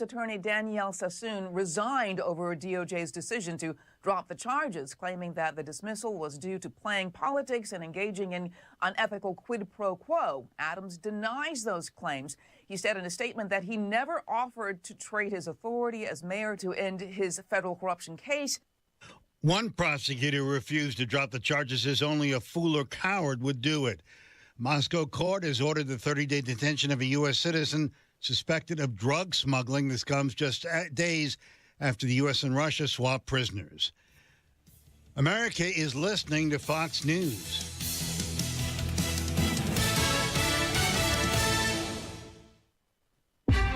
Attorney Danielle Sassoon resigned over DOJ's decision to drop the charges, claiming that the dismissal was due to playing politics and engaging in unethical quid pro quo. Adams denies those claims. He said in a statement that he never offered to trade his authority as mayor to end his federal corruption case. One prosecutor refused to drop the charges as only a fool or coward would do it. Moscow court has ordered the 30-day detention of a U.S. citizen suspected of drug smuggling. This comes just days after the U.S. and Russia swapped prisoners. America is listening to Fox News.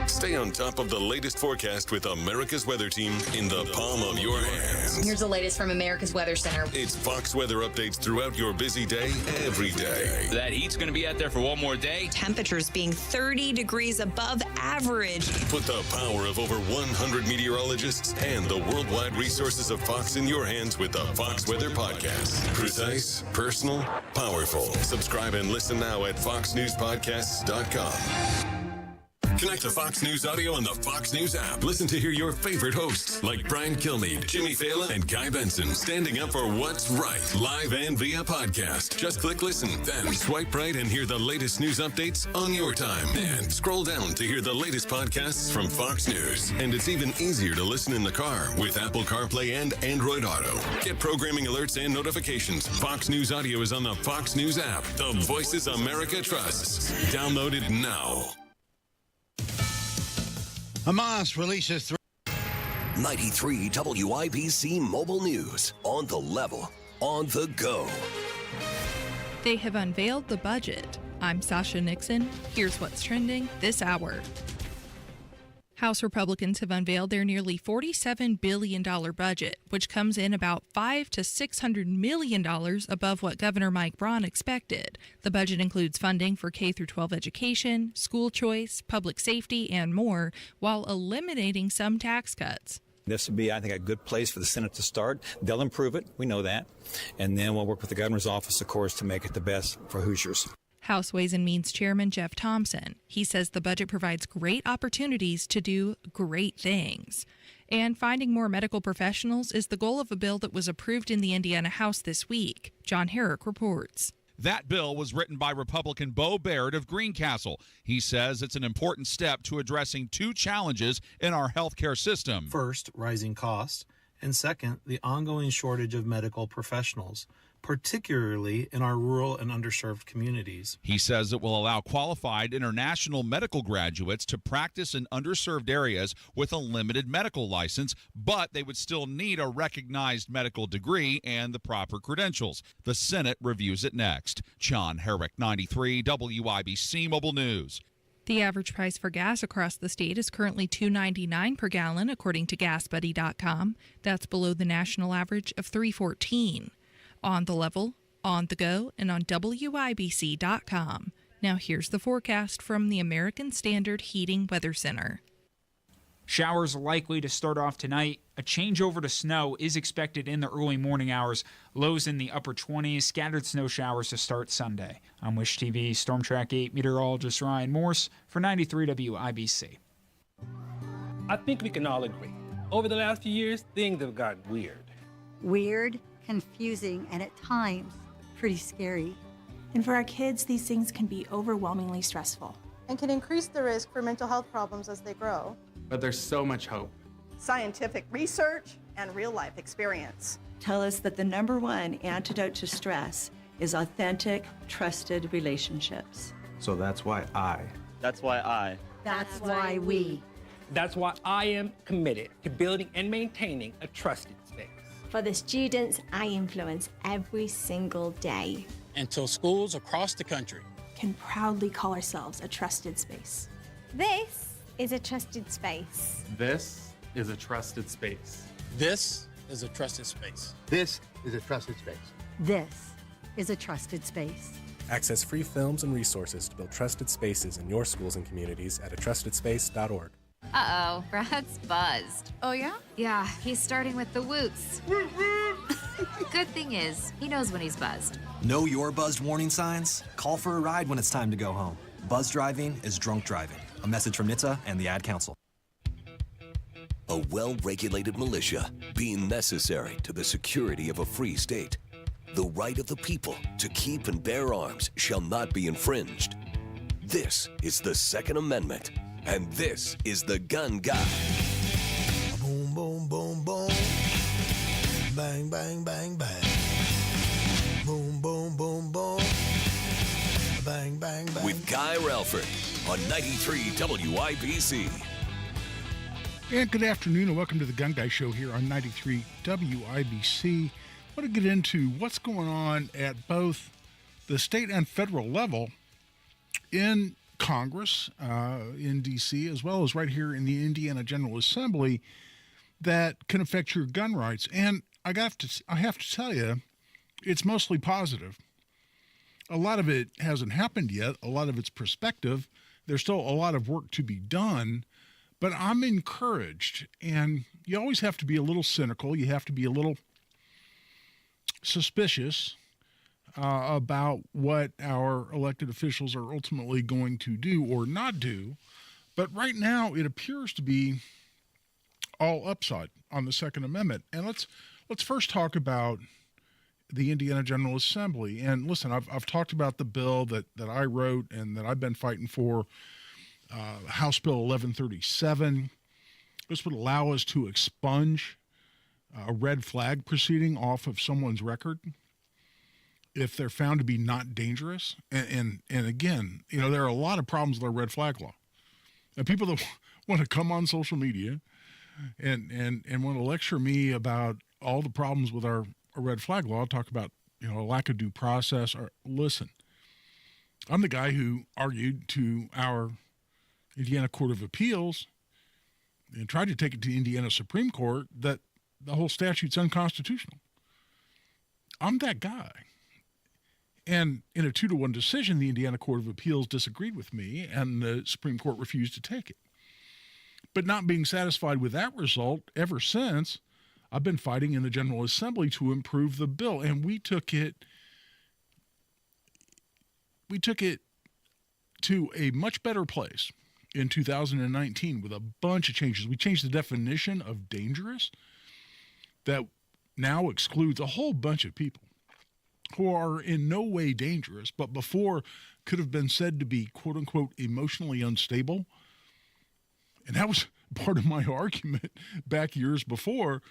Stay on top of the latest forecast with America's Weather Team in the palm of your hands. Here's the latest from America's Weather Center. It's Fox weather updates throughout your busy day, every day. That heat's going to be out there for one more day. Temperatures being 30 degrees above average. Put the power of over 100 meteorologists and the worldwide resources of Fox in your hands with the Fox Weather Podcast. Precise, personal, powerful. Subscribe and listen now at foxnewspodcasts.com. Connect to Fox News Audio on the Fox News app. Listen to hear your favorite hosts like Brian Kilmeade, Jimmy Fallon, and Guy Benson standing up for what's right, live and via podcast. Just click listen, then swipe right and hear the latest news updates on your time. And scroll down to hear the latest podcasts from Fox News. And it's even easier to listen in the car with Apple CarPlay and Android Auto. Get programming alerts and notifications. Fox News Audio is on the Fox News app. The voices America trusts. Download it now. Hamas releases 93 WIBC Mobile News. On the level, on the go. They have unveiled the budget. I'm Sasha Nixon. Here's what's trending this hour. House Republicans have unveiled their nearly $47 billion budget, which comes in about $500 to $600 million above what Governor Mike Braun expected. The budget includes funding for K-12 education, school choice, public safety, and more, while eliminating some tax cuts. This would be, I think, a good place for the Senate to start. They'll improve it. We know that. And then we'll work with the governor's office, of course, to make it the best for Hoosiers. House Ways and Means Chairman Jeff Thompson. He says the budget provides great opportunities to do great things. And finding more medical professionals is the goal of a bill that was approved in the Indiana House this week. John Herrick reports. That bill was written by Republican Bo Baird of Greencastle. He says it's an important step to addressing two challenges in our healthcare system. First, rising costs, and second, the ongoing shortage of medical professionals, particularly in our rural and underserved communities. He says it will allow qualified international medical graduates to practice in underserved areas with a limited medical license, but they would still need a recognized medical degree and the proper credentials. The Senate reviews it next. John Herrick, 93 WIBC Mobile News. The average price for gas across the state is currently $2.99 per gallon, according to GasBuddy.com. That's below the national average of $3.14. On the level, on the go, and on WIBC.com. Now here's the forecast from the American Standard Heating Weather Center. Showers likely to start off tonight. A changeover to snow is expected in the early morning hours. Lows in the upper 20s. Scattered snow showers to start Sunday. I'm Wish TV Storm Track 8 meteorologist Ryan Morse for 93 WIBC. I think we can all agree. Over the last few years, things have gotten weird. Weird, confusing, and at times pretty scary. And for our kids, these things can be overwhelmingly stressful. And can increase the risk for mental health problems as they grow. But there's so much hope. Scientific research and real-life experience tell us that the number one antidote to stress is authentic, trusted relationships. So that's why I. That's why I. That's why we. That's why I am committed to building and maintaining a trusted space. For the students I influence every single day. Until schools across the country can proudly call ourselves a trusted space. This is a trusted space. This is a trusted space. This is a trusted space. This is a trusted space. This is a trusted space. Access free films and resources to build trusted spaces in your schools and communities at atrustedspace.org. Uh-oh, Brad's buzzed. Oh, yeah? Yeah, he's starting with the woots. Good thing is, he knows when he's buzzed. Know your buzzed warning signs? Call for a ride when it's time to go home. Buzz driving is drunk driving. A message from NHTSA and the Ad Council. A well-regulated militia being necessary to the security of a free state. The right of the people to keep and bear arms shall not be infringed. This is the Second Amendment, and this is the Gun Guy. Boom, boom, boom, boom. Bang, bang, bang, bang. Boom, boom, boom, boom. Bang, bang, bang. With Guy Relford on 93 WIBC. And good afternoon, and welcome to the Gun Guy Show here on 93 WIBC. I want to get into what's going on at both the state and federal level in Congress, in D.C., as well as right here in the Indiana General Assembly that can affect your gun rights. And I have to tell you, it's mostly positive. A lot of it hasn't happened yet. A lot of it's prospective. There's still a lot of work to be done, but I'm encouraged. And you always have to be a little cynical. You have to be a little suspicious about what our elected officials are ultimately going to do or not do. But right now, it appears to be all upside on the Second Amendment. And let's first talk about the Indiana General Assembly. And listen, I've talked about the bill that I wrote and that I've been fighting for, House Bill 1137. This would allow us to expunge a red flag proceeding off of someone's record if they're found to be not dangerous. And again, you know, there are a lot of problems with our red flag law. And people that want to come on social media and want to lecture me about all the problems with our red flag law, talk about, you know, a lack of due process. Or listen, I'm the guy who argued to our Indiana Court of Appeals and tried to take it to the Indiana Supreme Court that the whole statute's unconstitutional. I'm that guy. And in a 2-1 decision, the Indiana Court of Appeals disagreed with me, and the Supreme Court refused to take it. But not being satisfied with that result, ever since, I've been fighting in the General Assembly to improve the bill, and we took it to a much better place in 2019 with a bunch of changes. We changed the definition of dangerous that now excludes a whole bunch of people who are in no way dangerous, but before could have been said to be, quote unquote, emotionally unstable. And that was part of my argument back years before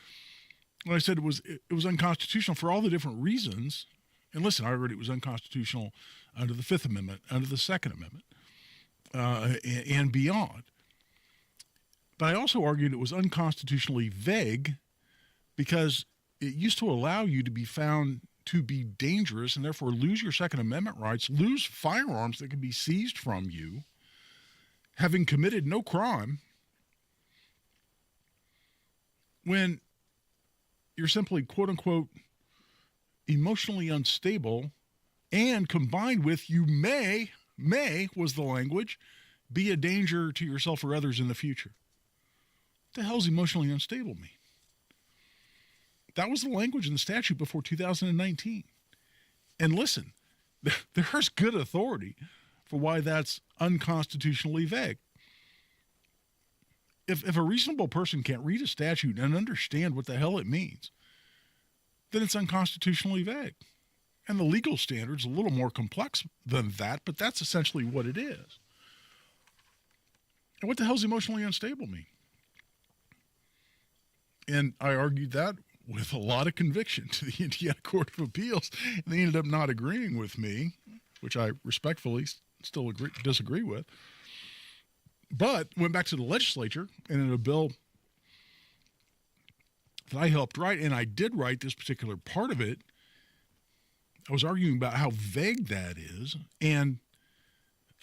when I said it was unconstitutional for all the different reasons. And listen, I argued it was unconstitutional under the Fifth Amendment, under the Second Amendment, and beyond. But I also argued it was unconstitutionally vague because it used to allow you to be found to be dangerous and therefore lose your Second Amendment rights, lose firearms that can be seized from you, having committed no crime, when you're simply, quote unquote, emotionally unstable, and combined with you may was the language, be a danger to yourself or others in the future. What the hell's emotionally unstable mean? That was the language in the statute before 2019. And listen, there's good authority for why that's unconstitutionally vague. If a reasonable person can't read a statute and understand what the hell it means, then it's unconstitutionally vague. And the legal standard's a little more complex than that, but that's essentially what it is. And what the hell's emotionally unstable mean? And I argued that with a lot of conviction to the Indiana Court of Appeals, and they ended up not agreeing with me, which I respectfully still disagree with. But went back to the legislature, and in a bill that I helped write, and I did write this particular part of it, I was arguing about how vague that is, and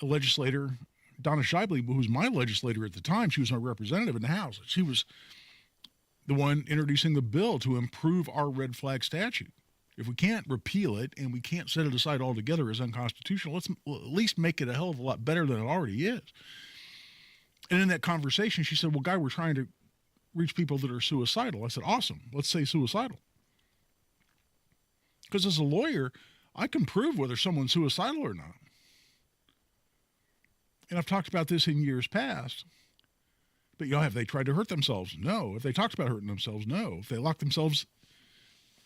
a legislator, Donna Scheibele, who was my legislator at the time, she was my representative in the House. She was the one introducing the bill to improve our red flag statute. If we can't repeal it and we can't set it aside altogether as unconstitutional, let's at least make it a hell of a lot better than it already is. And in that conversation, she said, well, Guy, we're trying to reach people that are suicidal. I said, awesome. Let's say suicidal. Because as a lawyer, I can prove whether someone's suicidal or not. And I've talked about this in years past. But, have they tried to hurt themselves? No. If they talked about hurting themselves? No. If they locked themselves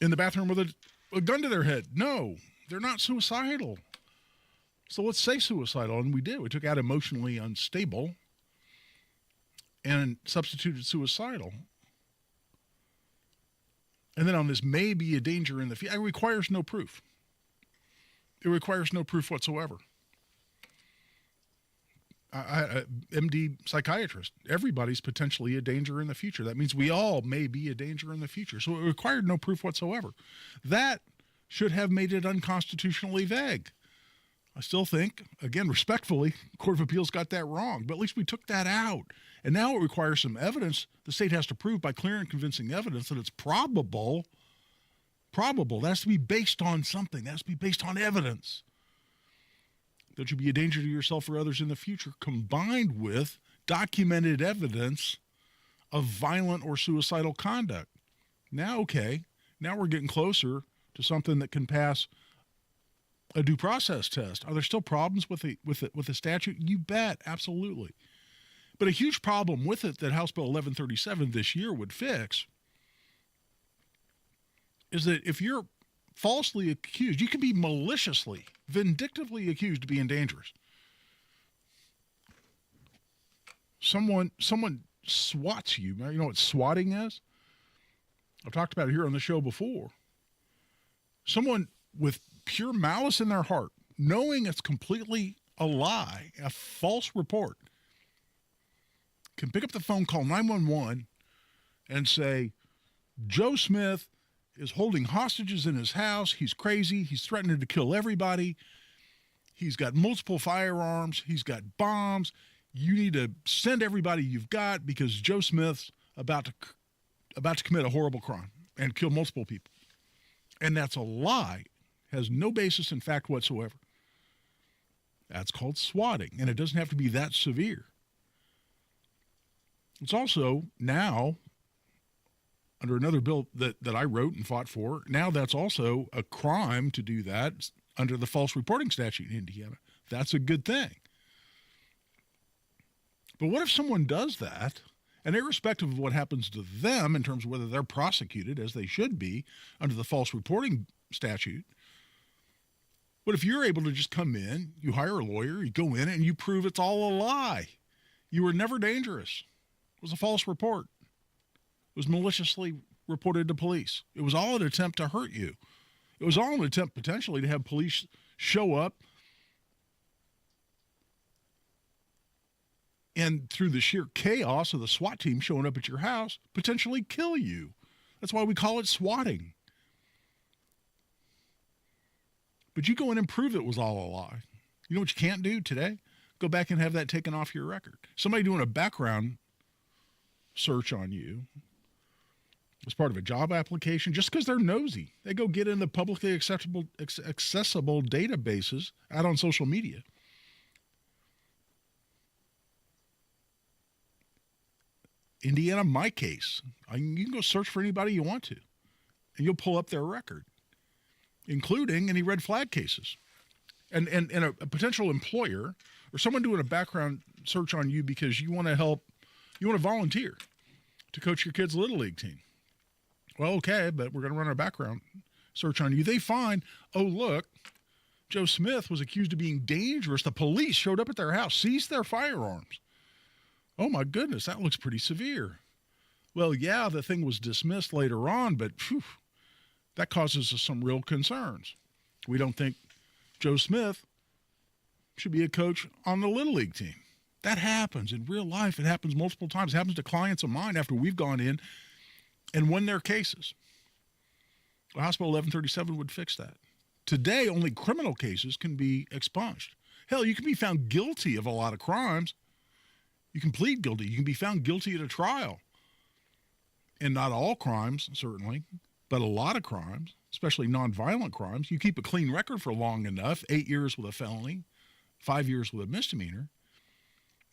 in the bathroom with a gun to their head? No. They're not suicidal. So let's say suicidal, and we did. We took out emotionally unstable and substituted suicidal. And then on this may be a danger in the future, it requires no proof. It requires no proof whatsoever. MD psychiatrist, everybody's potentially a danger in the future. That means we all may be a danger in the future. So it required no proof whatsoever. That should have made it unconstitutionally vague. I still think, again, respectfully, Court of Appeals got that wrong, but at least we took that out. And now it requires some evidence. The state has to prove by clear and convincing evidence that it's probable. That has to be based on something. That has to be based on evidence. That you'd be a danger to yourself or others in the future, combined with documented evidence of violent or suicidal conduct. Now we're getting closer to something that can pass a due process test. Are there still problems with the statute? You bet, absolutely. But a huge problem with it that House Bill 1137 this year would fix is that if you're falsely accused, you can be maliciously, vindictively accused of being dangerous. Someone swats you. You know what swatting is? I've talked about it here on the show before. Someone with pure malice in their heart, knowing it's completely a lie, a false report, can pick up the phone, call 911, and say, Joe Smith is holding hostages in his house. He's crazy. He's threatening to kill everybody. He's got multiple firearms. He's got bombs. You need to send everybody you've got because Joe Smith's about to commit a horrible crime and kill multiple people. And that's a lie. Has no basis in fact whatsoever. That's called swatting, and it doesn't have to be that severe. It's also now, under another bill that I wrote and fought for, now that's also a crime to do that under the false reporting statute in Indiana. That's a good thing. But what if someone does that, and irrespective of what happens to them in terms of whether they're prosecuted, as they should be, under the false reporting statute, what if you're able to just come in, you hire a lawyer, you go in, and you prove it's all a lie? You were never dangerous. It was a false report. It was maliciously reported to police. It was all an attempt to hurt you. It was all an attempt potentially to have police show up and through the sheer chaos of the SWAT team showing up at your house, potentially kill you. That's why we call it swatting. But you go in and prove it was all a lie. You know what you can't do today? Go back and have that taken off your record. Somebody doing a background search on you as part of a job application, just because they're nosy, they go get in the publicly accessible databases out on social media. Indiana, my case, you can go search for anybody you want to, and you'll pull up their record, including any red flag cases. And a potential employer or someone doing a background search on you because you want to help, you want to volunteer to coach your kid's Little League team. Well, okay, but we're going to run a background search on you. They find, oh, look, Joe Smith was accused of being dangerous. The police showed up at their house, seized their firearms. Oh, my goodness, that looks pretty severe. Well, yeah, the thing was dismissed later on, but that causes us some real concerns. We don't think Joe Smith should be a coach on the Little League team. That happens in real life. It happens multiple times. It happens to clients of mine after we've gone in and won their cases. Well, House Bill 1137 would fix that. Today, only criminal cases can be expunged. Hell, you can be found guilty of a lot of crimes. You can plead guilty. You can be found guilty at a trial. And not all crimes, certainly, but a lot of crimes, especially nonviolent crimes. You keep a clean record for long enough, 8 years with a felony, 5 years with a misdemeanor.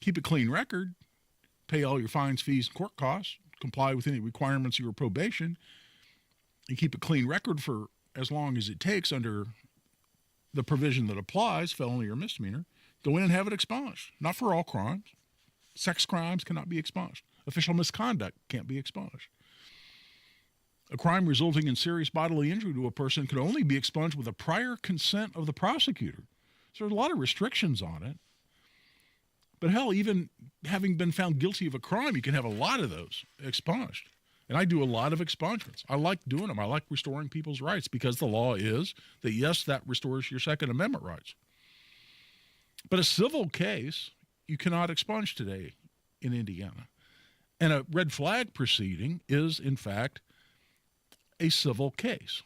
Keep a clean record, pay all your fines, fees, and court costs, comply with any requirements of your probation. You keep a clean record for as long as it takes under the provision that applies, felony or misdemeanor. Go in and have it expunged. Not for all crimes. Sex crimes cannot be expunged. Official misconduct can't be expunged. A crime resulting in serious bodily injury to a person could only be expunged with a prior consent of the prosecutor. So there's a lot of restrictions on it. But hell, even having been found guilty of a crime, you can have a lot of those expunged. And I do a lot of expungements. I like doing them. I like restoring people's rights because the law is that, yes, that restores your Second Amendment rights. But a civil case, you cannot expunge today in Indiana. And a red flag proceeding is, in fact, a civil case.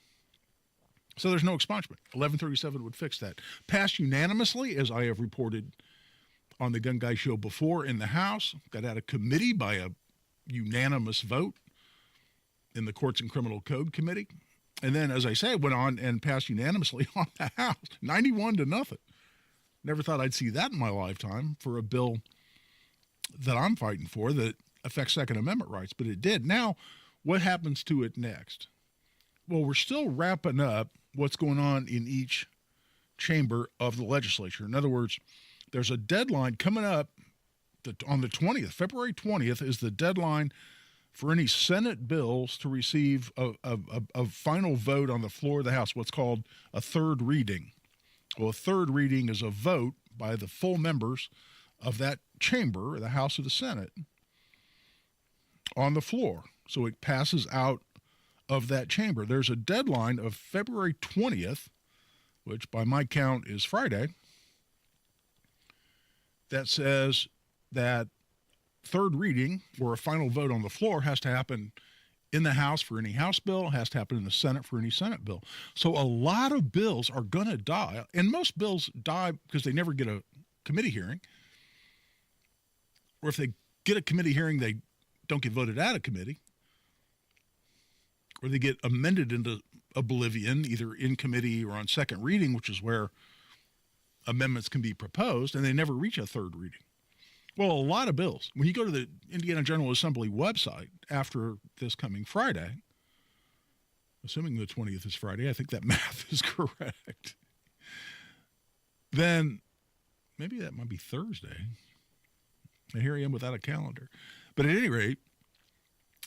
So there's no expungement. 1137 would fix that. Passed unanimously, as I have reported on the Gun Guy Show before, in the House. Got out of committee by a unanimous vote in the Courts and Criminal Code Committee. And then, as I say, went on and passed unanimously on the House, 91-0. Never thought I'd see that in my lifetime for a bill that I'm fighting for that affects Second Amendment rights, but it did. Now, what happens to it next? Well, we're still wrapping up what's going on in each chamber of the legislature. In other words, there's a deadline coming up on the 20th. February 20th is the deadline for any Senate bills to receive a final vote on the floor of the House, what's called a third reading. Well, a third reading is a vote by the full members of that chamber, the House or the Senate, on the floor. So it passes out of that chamber. There's a deadline of February 20th, which by my count is Friday, that says that third reading or a final vote on the floor has to happen in the House for any House bill, has to happen in the Senate for any Senate bill. So a lot of bills are going to die, and most bills die because they never get a committee hearing. Or if they get a committee hearing, they don't get voted out of committee. Or they get amended into oblivion, either in committee or on second reading, which is where amendments can be proposed, and they never reach a third reading. Well, a lot of bills. When you go to the Indiana General Assembly website after this coming Friday, assuming the 20th is Friday, I think that math is correct, then maybe that might be Thursday. And here I am without a calendar. But at any rate,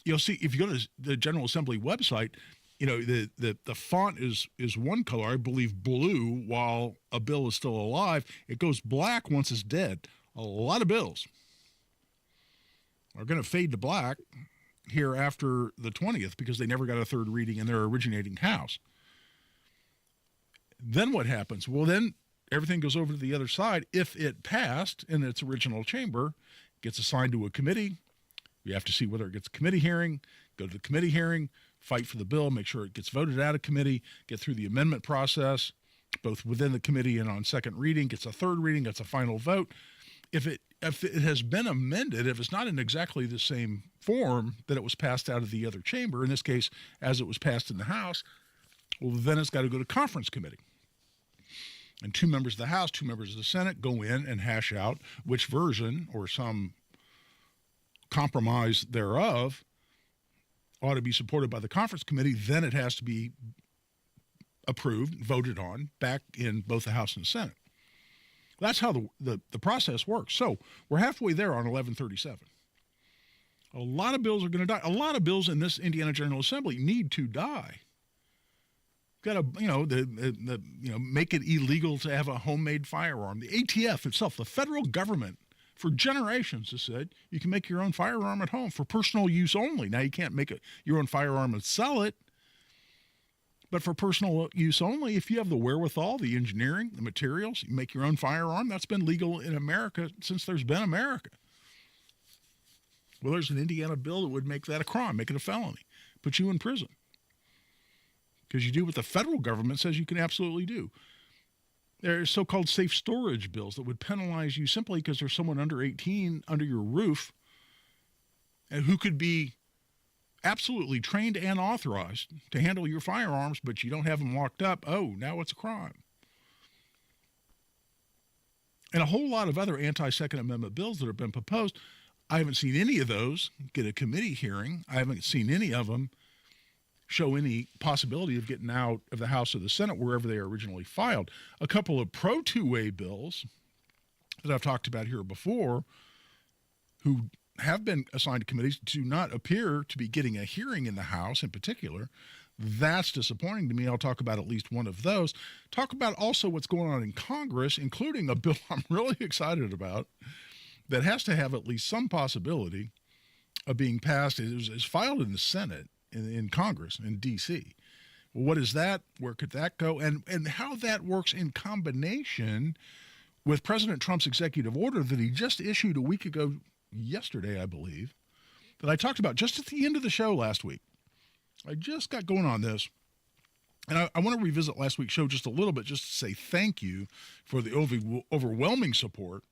you'll see if you go to the General Assembly website, you know, the font is one color, I believe blue, while a bill is still alive. It goes black once it's dead. A lot of bills are going to fade to black here after the 20th because they never got a third reading in their originating House. Then what happens? Well, then everything goes over to the other side. If it passed in its original chamber, gets assigned to a committee. You have to see whether it gets a committee hearing, go to the committee hearing, fight for the bill, make sure it gets voted out of committee, get through the amendment process, both within the committee and on second reading, gets a third reading, gets a final vote. If it has been amended, if it's not in exactly the same form that it was passed out of the other chamber, in this case, as it was passed in the House, well, then it's got to go to conference committee. And 2 members of the House, 2 members of the Senate go in and hash out which version or some compromise thereof ought to be supported by the conference committee. Then it has to be approved, voted on, back in both the House and the Senate. That's how the process works. So we're halfway there on 1137. A lot of bills are going to die. A lot of bills in this Indiana General Assembly need to die. Got to, make it illegal to have a homemade firearm. The ATF itself, the federal government, for generations has said you can make your own firearm at home for personal use only. Now you can't make your own firearm and sell it, but for personal use only, if you have the wherewithal, the engineering, the materials, you make your own firearm. That's been legal in America since there's been America. Well, there's an Indiana bill that would make that a crime, make it a felony, put you in prison. Because you do what the federal government says you can absolutely do. There are so-called safe storage bills that would penalize you simply because there's someone under 18 under your roof and who could be absolutely trained and authorized to handle your firearms, but you don't have them locked up. Oh, now it's a crime. And a whole lot of other anti-Second Amendment bills that have been proposed. I haven't seen any of those get a committee hearing. I haven't seen any of them show any possibility of getting out of the House or the Senate wherever they originally filed. A couple of pro-2-way bills that I've talked about here before, who have been assigned to committees do not appear to be getting a hearing in the House in particular. That's disappointing to me. I'll talk about at least one of those. Talk about also what's going on in Congress, including a bill I'm really excited about that has to have at least some possibility of being passed. It was filed in the Senate, in Congress, in D.C. Well, what is that? Where could that go? And how that works in combination with President Trump's executive order that he just issued a week ago, yesterday, I believe, that I talked about just at the end of the show last week. I just got going on this, and I want to revisit last week's show just a little bit, just to say thank you for the overwhelming support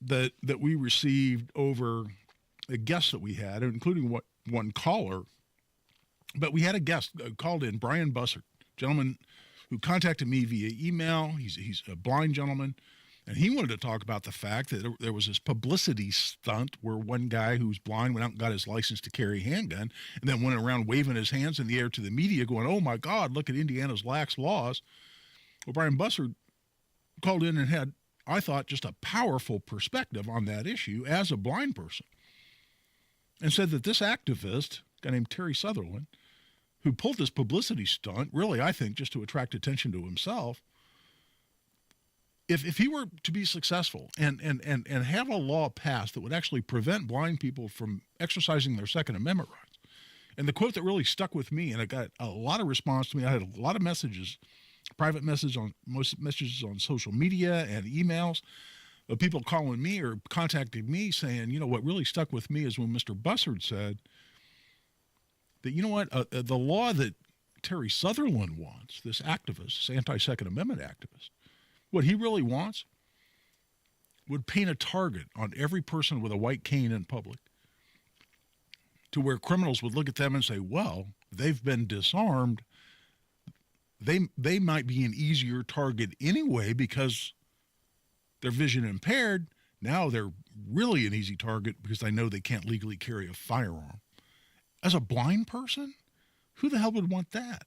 that we received over the guests that we had, including one caller. But we had a guest called in, Brian Bussard, gentleman who contacted me via email. He's a blind gentleman. And he wanted to talk about the fact that there was this publicity stunt where one guy who's blind went out and got his license to carry a handgun and then went around waving his hands in the air to the media going, oh, my God, look at Indiana's lax laws. Well, Brian Bussard called in and had, I thought, just a powerful perspective on that issue as a blind person, and said that this activist, a guy named Terry Sutherland, who pulled this publicity stunt, really, I think, just to attract attention to himself, if he were to be successful and have a law passed that would actually prevent blind people from exercising their Second Amendment rights, and the quote that really stuck with me, and I got a lot of response to me, I had a lot of messages, private messages on social media and emails of people calling me or contacting me saying, you know, what really stuck with me is when Mr. Bussard said that, you know what, the law that Terry Sutherland wants, this activist, this anti-Second Amendment activist, what he really wants would paint a target on every person with a white cane in public, to where criminals would look at them and say, well, they've been disarmed. They might be an easier target anyway because they're vision impaired. Now they're really an easy target because I know they can't legally carry a firearm. As a blind person, who the hell would want that?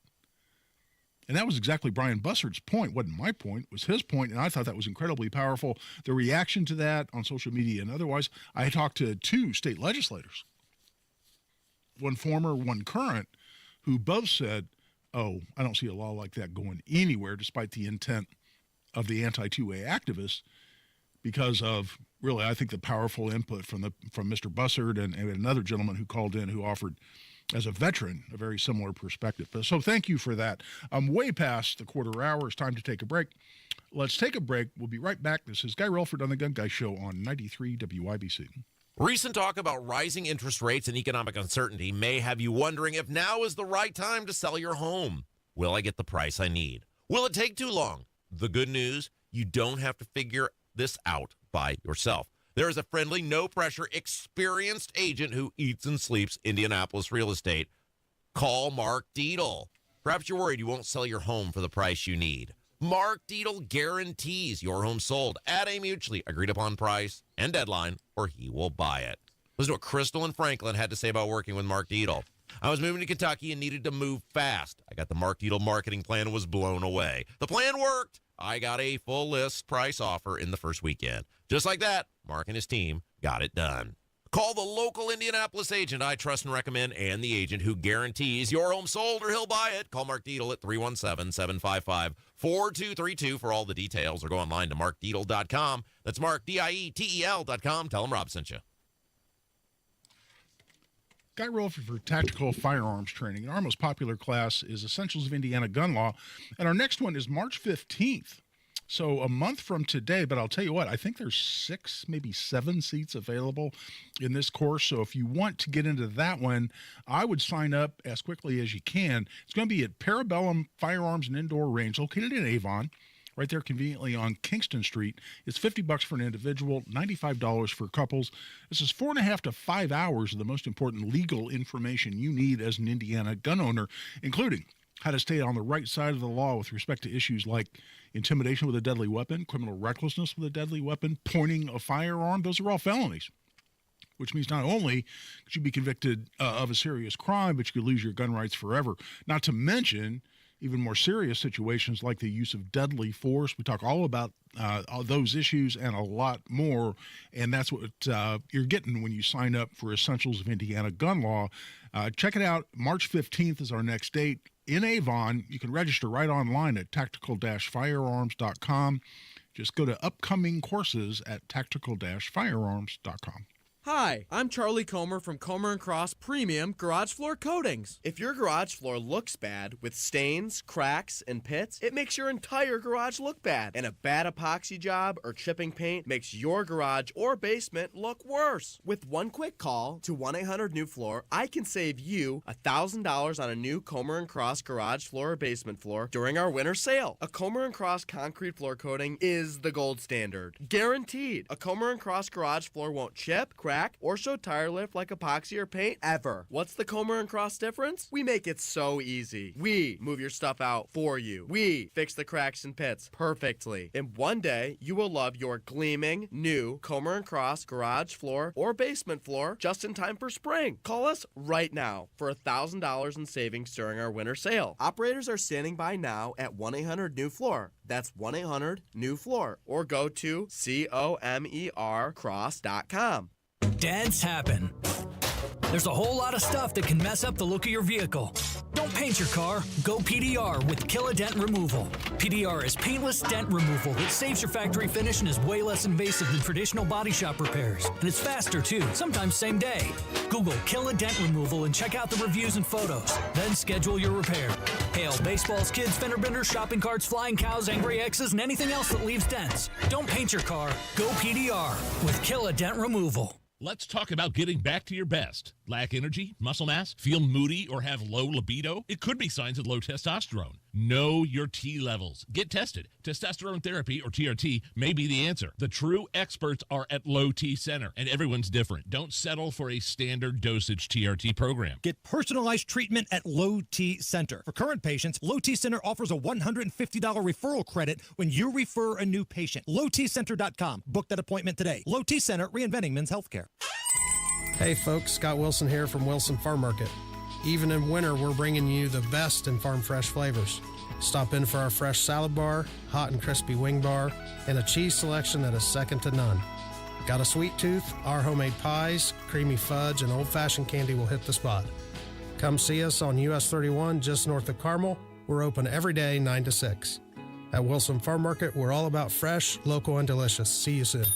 And that was exactly Brian Bussard's point. Wasn't my point, it was his point, and I thought that was incredibly powerful. The reaction to that on social media and otherwise, I talked to two state legislators, one former, one current, who both said, oh, I don't see a law like that going anywhere, despite the intent of the anti-2A activists, because of, really, I think, the powerful input from Mr. Bussard and another gentleman who called in who offered, as a veteran, a very similar perspective. So thank you for that. I'm way past the quarter hour. It's time to take a break. Let's take a break. We'll be right back. This is Guy Relford on The Gun Guy Show on 93 WIBC. Recent talk about rising interest rates and economic uncertainty may have you wondering if now is the right time to sell your home. Will I get the price I need? Will it take too long? The good news, you don't have to figure this out by yourself. There is a friendly, no-pressure, experienced agent who eats and sleeps Indianapolis real estate. Call Mark Dietl. Perhaps you're worried you won't sell your home for the price you need. Mark Dietl guarantees your home sold at a mutually agreed-upon price and deadline, or he will buy it. Listen to what Crystal and Franklin had to say about working with Mark Dietl. I was moving to Kentucky and needed to move fast. I got the Mark Dietl marketing plan and was blown away. The plan worked. I got a full list price offer in the first weekend. Just like that, Mark and his team got it done. Call the local Indianapolis agent I trust and recommend, and the agent who guarantees your home sold or he'll buy it. Call Mark Dietl at 317-755-4232 for all the details, or go online to markdietl.com. That's Mark, Dietel.com. Tell him Rob sent you. Guy Relford for Tactical Firearms Training. And our most popular class is Essentials of Indiana Gun Law. And our next one is March 15th. So a month from today, but I'll tell you what, I think there's 6, maybe 7 seats available in this course. So if you want to get into that one, I would sign up as quickly as you can. It's going to be at Parabellum Firearms and Indoor Range, located in Avon, right there conveniently on Kingston Street. It's $50 for an individual, $95 for couples. This is 4.5 to 5 hours of the most important legal information you need as an Indiana gun owner, including how to stay on the right side of the law with respect to issues like intimidation with a deadly weapon, criminal recklessness with a deadly weapon, pointing a firearm. Those are all felonies, which means not only could you be convicted of a serious crime, but you could lose your gun rights forever. Not to mention, even more serious situations like the use of deadly force. We talk all about all those issues and a lot more, and that's what you're getting when you sign up for Essentials of Indiana Gun Law. Check it out. March 15th is our next date in Avon. You can register right online at tactical-firearms.com. Just go to upcoming courses at tactical-firearms.com. Hi, I'm Charlie Comer from Comer & Cross Premium Garage Floor Coatings. If your garage floor looks bad with stains, cracks, and pits, it makes your entire garage look bad. And a bad epoxy job or chipping paint makes your garage or basement look worse. With one quick call to 1-800-NEW-FLOOR, I can save you $1,000 on a new Comer & Cross garage floor or basement floor during our winter sale. A Comer & Cross concrete floor coating is the gold standard. Guaranteed. A Comer & Cross garage floor won't chip, crack, or show tire lift like epoxy or paint ever. What's the Comer & Cross difference? We make it so easy. We move your stuff out for you. We fix the cracks and pits perfectly. And one day, you will love your gleaming new Comer & Cross garage floor or basement floor just in time for spring. Call us right now for $1,000 in savings during our winter sale. Operators are standing by now at 1-800-NEW-FLOOR. That's 1-800-NEW-FLOOR. Or go to COMERcross.com. Dents happen. There's a whole lot of stuff that can mess up the look of your vehicle. Don't paint your car. Go PDR with Kill a Dent Removal. PDR is paintless dent removal that saves your factory finish and is way less invasive than traditional body shop repairs. And it's faster too, sometimes same day. Google Kill a Dent Removal and check out the reviews and photos. Then schedule your repair. Hail baseballs, kids, fender benders, shopping carts, flying cows, angry X's, and anything else that leaves dents. Don't paint your car. Go PDR with Kill a Dent Removal. Let's talk about getting back to your best. Lack energy, muscle mass, feel moody, or have low libido? It could be signs of low testosterone. Know your T levels. Get tested. Testosterone therapy, or TRT, may be the answer. The true experts are at Low T Center, and everyone's different. Don't settle for a standard dosage TRT program. Get personalized treatment at Low T Center. For current patients, Low T Center offers a $150 referral credit when you refer a new patient. LowTCenter.com. Book that appointment today. Low T Center, reinventing men's healthcare. Hey folks, Scott Wilson here from Wilson Farm Market. Even in winter, we're bringing you the best in farm fresh flavors. Stop in for our fresh salad bar, hot and crispy wing bar, and a cheese selection that is second to none. Got a sweet tooth? Our homemade pies, creamy fudge, and old-fashioned candy will hit the spot. Come see us on US 31 just north of Carmel. We're open every day 9 to 6. At Wilson Farm Market, we're all about fresh, local, and delicious. See you soon.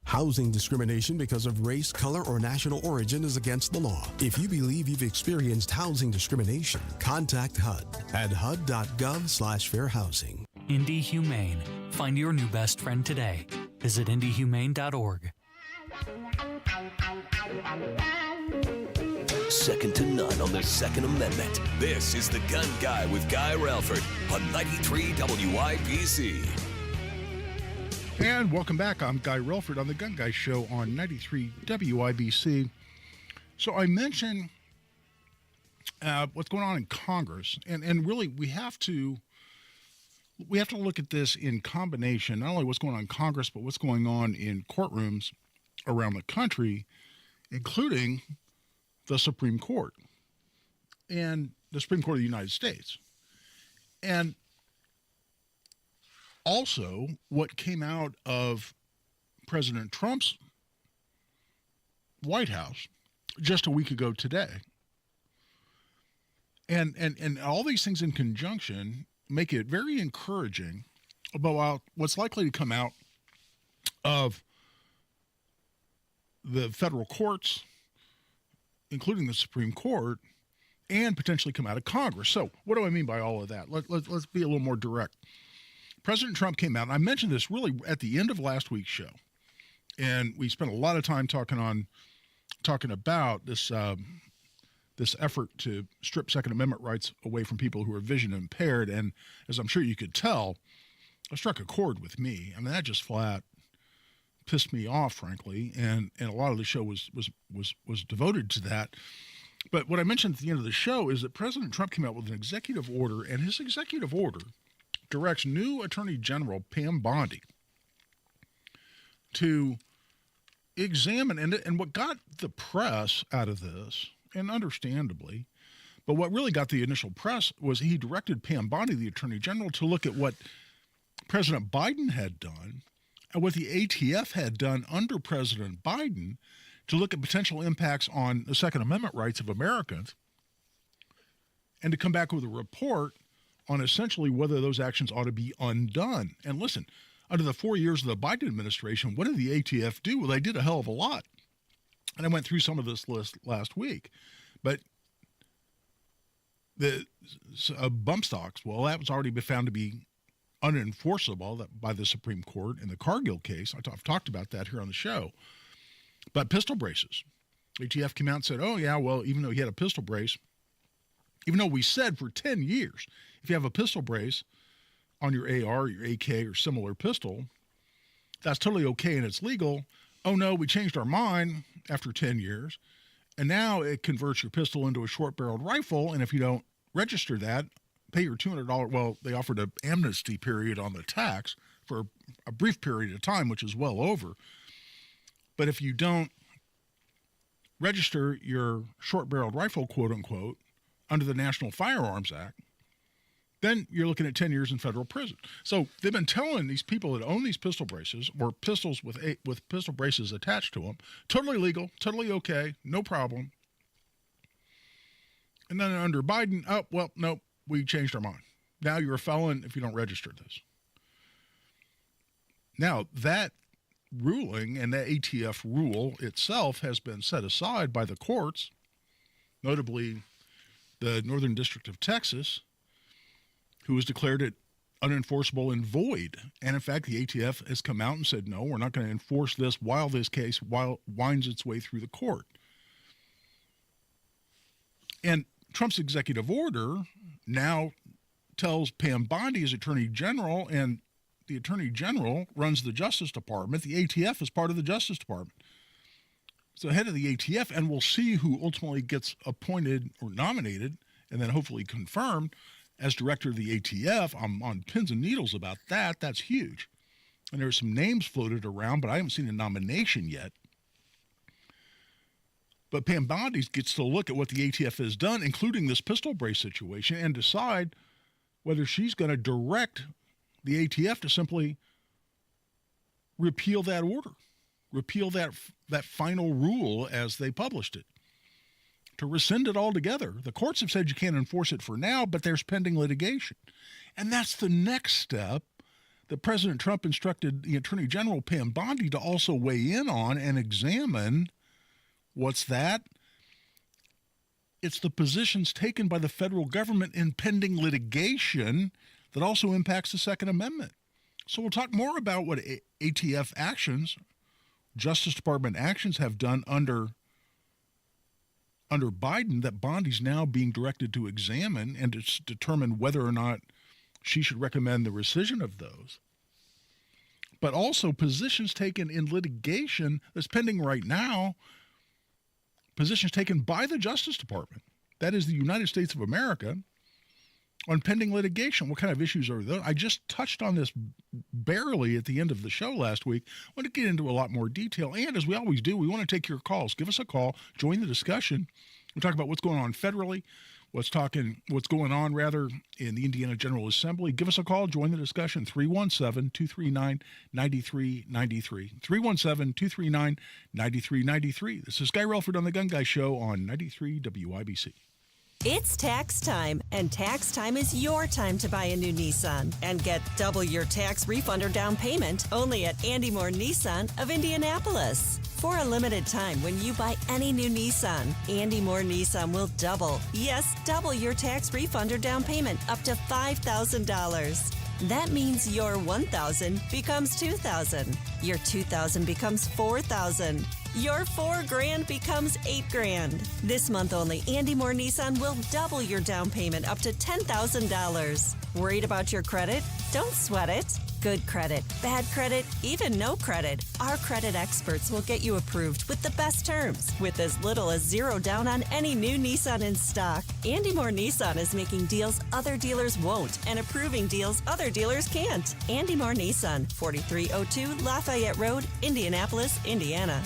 Housing discrimination because of race, color, or national origin is against the law. If you believe you've experienced housing discrimination, contact HUD at hud.gov/fair housing. Indy Humane. Find your new best friend today. Visit indyhumane.org. Second to none on the Second Amendment. This is The Gun Guy with Guy Relford on 93 WIBC. And welcome back. I'm Guy Relford on the Gun Guy Show on 93 WIBC. So I mentioned what's going on in Congress, and really we have to look at this in combination, not only what's going on in Congress, but what's going on in courtrooms around the country, including the Supreme Court and the Supreme Court of the United States. And also what came out of President Trump's White House just a week ago today. And all these things in conjunction make it very encouraging about what's likely to come out of the federal courts, including the Supreme Court, and potentially come out of Congress. So what do I mean by all of that? Let's be a little more direct. President Trump came out, and I mentioned this really at the end of last week's show, and we spent a lot of time talking about this this effort to strip Second Amendment rights away from people who are vision impaired. And as I'm sure you could tell, it struck a chord with me. I mean, that just flat pissed me off, frankly, and a lot of the show was devoted to that. But what I mentioned at the end of the show is that President Trump came out with an executive order, and his executive order directs new Attorney General Pam Bondi to examine, and what got the press out of this, and understandably, But what really got the initial press was he directed Pam Bondi, the Attorney General, to look at what President Biden had done and what the ATF had done under President Biden to look at potential impacts on the Second Amendment rights of Americans and to come back with a report on essentially whether those actions ought to be undone. And listen, under the 4 years of the Biden administration, what did the ATF do? Well, they did a hell of a lot. And I went through some of this list last week. But the bump stocks, well, that was already been found to be unenforceable by the Supreme Court in the Cargill case. I've talked about that here on the show. But pistol braces. ATF came out and said, oh, yeah, well, even though he had a pistol brace, even though we said for 10 years, if you have a pistol brace on your AR, your AK, or similar pistol, that's totally okay and it's legal. Oh, no, we changed our mind after 10 years, and now it converts your pistol into a short-barreled rifle, and if you don't register that, pay your $200. Well, they offered an amnesty period on the tax for a brief period of time, which is well over. But if you don't register your short-barreled rifle, quote-unquote, under the National Firearms Act, then you're looking at 10 years in federal prison. So they've been telling these people that own these pistol braces or pistols with pistol braces attached to them, totally legal, totally okay, no problem. And then under Biden, oh, well, no, we changed our mind. Now you're a felon if you don't register this. Now, that ruling and that ATF rule itself has been set aside by the courts, notably the Northern District of Texas, who has declared it unenforceable and void. And in fact, the ATF has come out and said, no, we're not going to enforce this while this case winds its way through the court. And Trump's executive order now tells Pam Bondi as Attorney General, and the Attorney General runs the Justice Department. The ATF is part of the Justice Department. So head of the ATF, and we'll see who ultimately gets appointed or nominated and then hopefully confirmed as director of the ATF. I'm on pins and needles about that. That's huge. And there's some names floated around, but I haven't seen a nomination yet. But Pam Bondi gets to look at what the ATF has done, including this pistol brace situation, and decide whether she's going to direct the ATF to simply repeal that order, repeal that final rule as they published it, to rescind it altogether. The courts have said you can't enforce it for now, but there's pending litigation. And that's the next step that President Trump instructed the Attorney General, Pam Bondi, to also weigh in on and examine. What's that? It's the positions taken by the federal government in pending litigation that also impacts the Second Amendment. So we'll talk more about what ATF actions, Justice Department actions, have done under Biden that Bondi's now being directed to examine and to determine whether or not she should recommend the rescission of those. But also positions taken in litigation that's pending right now, positions taken by the Justice Department, that is the United States of America, on pending litigation. What kind of issues are those? I just touched on this barely at the end of the show last week. I want to get into a lot more detail. And as we always do, we want to take your calls. Give us a call. Join the discussion. We'll talk about what's going on federally, what's going on in the Indiana General Assembly. Give us a call. Join the discussion. 317-239-9393. 317-239-9393. This is Guy Relford on the Gun Guy Show on 93 WIBC. It's tax time, and tax time is your time to buy a new Nissan and get double your tax refund or down payment only at Andy Moore Nissan of Indianapolis. For a limited time, when you buy any new Nissan, Andy Moore Nissan will double your tax refund or down payment up to $5,000. That means your $1,000 becomes $2,000. Your $2,000 becomes $4,000. Your $4,000 becomes $8,000. This month only, Andy Moore Nissan will double your down payment up to $10,000. Worried about your credit? Don't sweat it. Good credit, bad credit, even no credit. Our credit experts will get you approved with the best terms, with as little as $0 down on any new Nissan in stock. Andy Moore Nissan is making deals other dealers won't and approving deals other dealers can't. Andy Moore Nissan, 4302 Lafayette Road, Indianapolis, Indiana.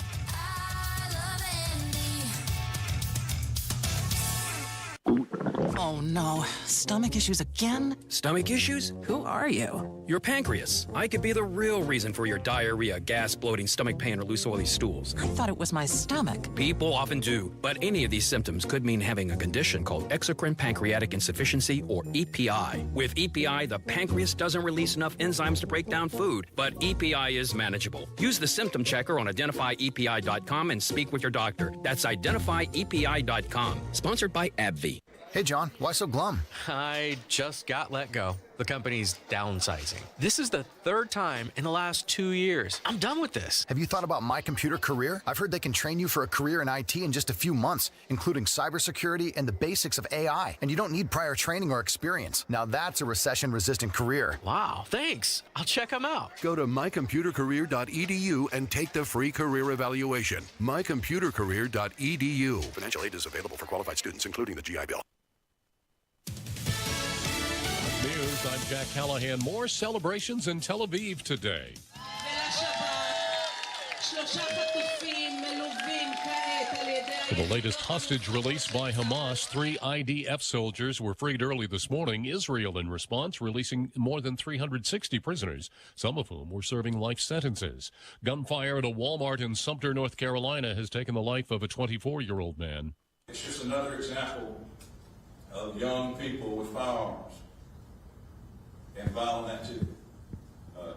Oh no, stomach issues again? Stomach issues? Who are you? Your pancreas. I could be the real reason for your diarrhea, gas, bloating, stomach pain, or loose oily stools. I thought it was my stomach. People often do, but any of these symptoms could mean having a condition called exocrine pancreatic insufficiency, or EPI. With EPI, the pancreas doesn't release enough enzymes to break down food, but EPI is manageable. Use the symptom checker on identifyepi.com and speak with your doctor. That's identifyepi.com. Sponsored by AbbVie. Hey, John, why so glum? I just got let go. The company's downsizing. This is the third time in the last 2 years. I'm done with this. Have you thought about My Computer Career? I've heard they can train you for a career in IT in just a few months, including cybersecurity and the basics of AI. And you don't need prior training or experience. Now that's a recession-resistant career. Wow, thanks. I'll check them out. Go to mycomputercareer.edu and take the free career evaluation. mycomputercareer.edu. Financial aid is available for qualified students, including the GI Bill. News, I'm Jack Callahan. More celebrations in Tel Aviv today. For the latest hostage release by Hamas, 3 IDF soldiers were freed early this morning. Israel, in response, releasing more than 360 prisoners, some of whom were serving life sentences. Gunfire at a Walmart in Sumter, North Carolina, has taken the life of a 24-year-old man. It's just another example of young people with firearms and violent activity.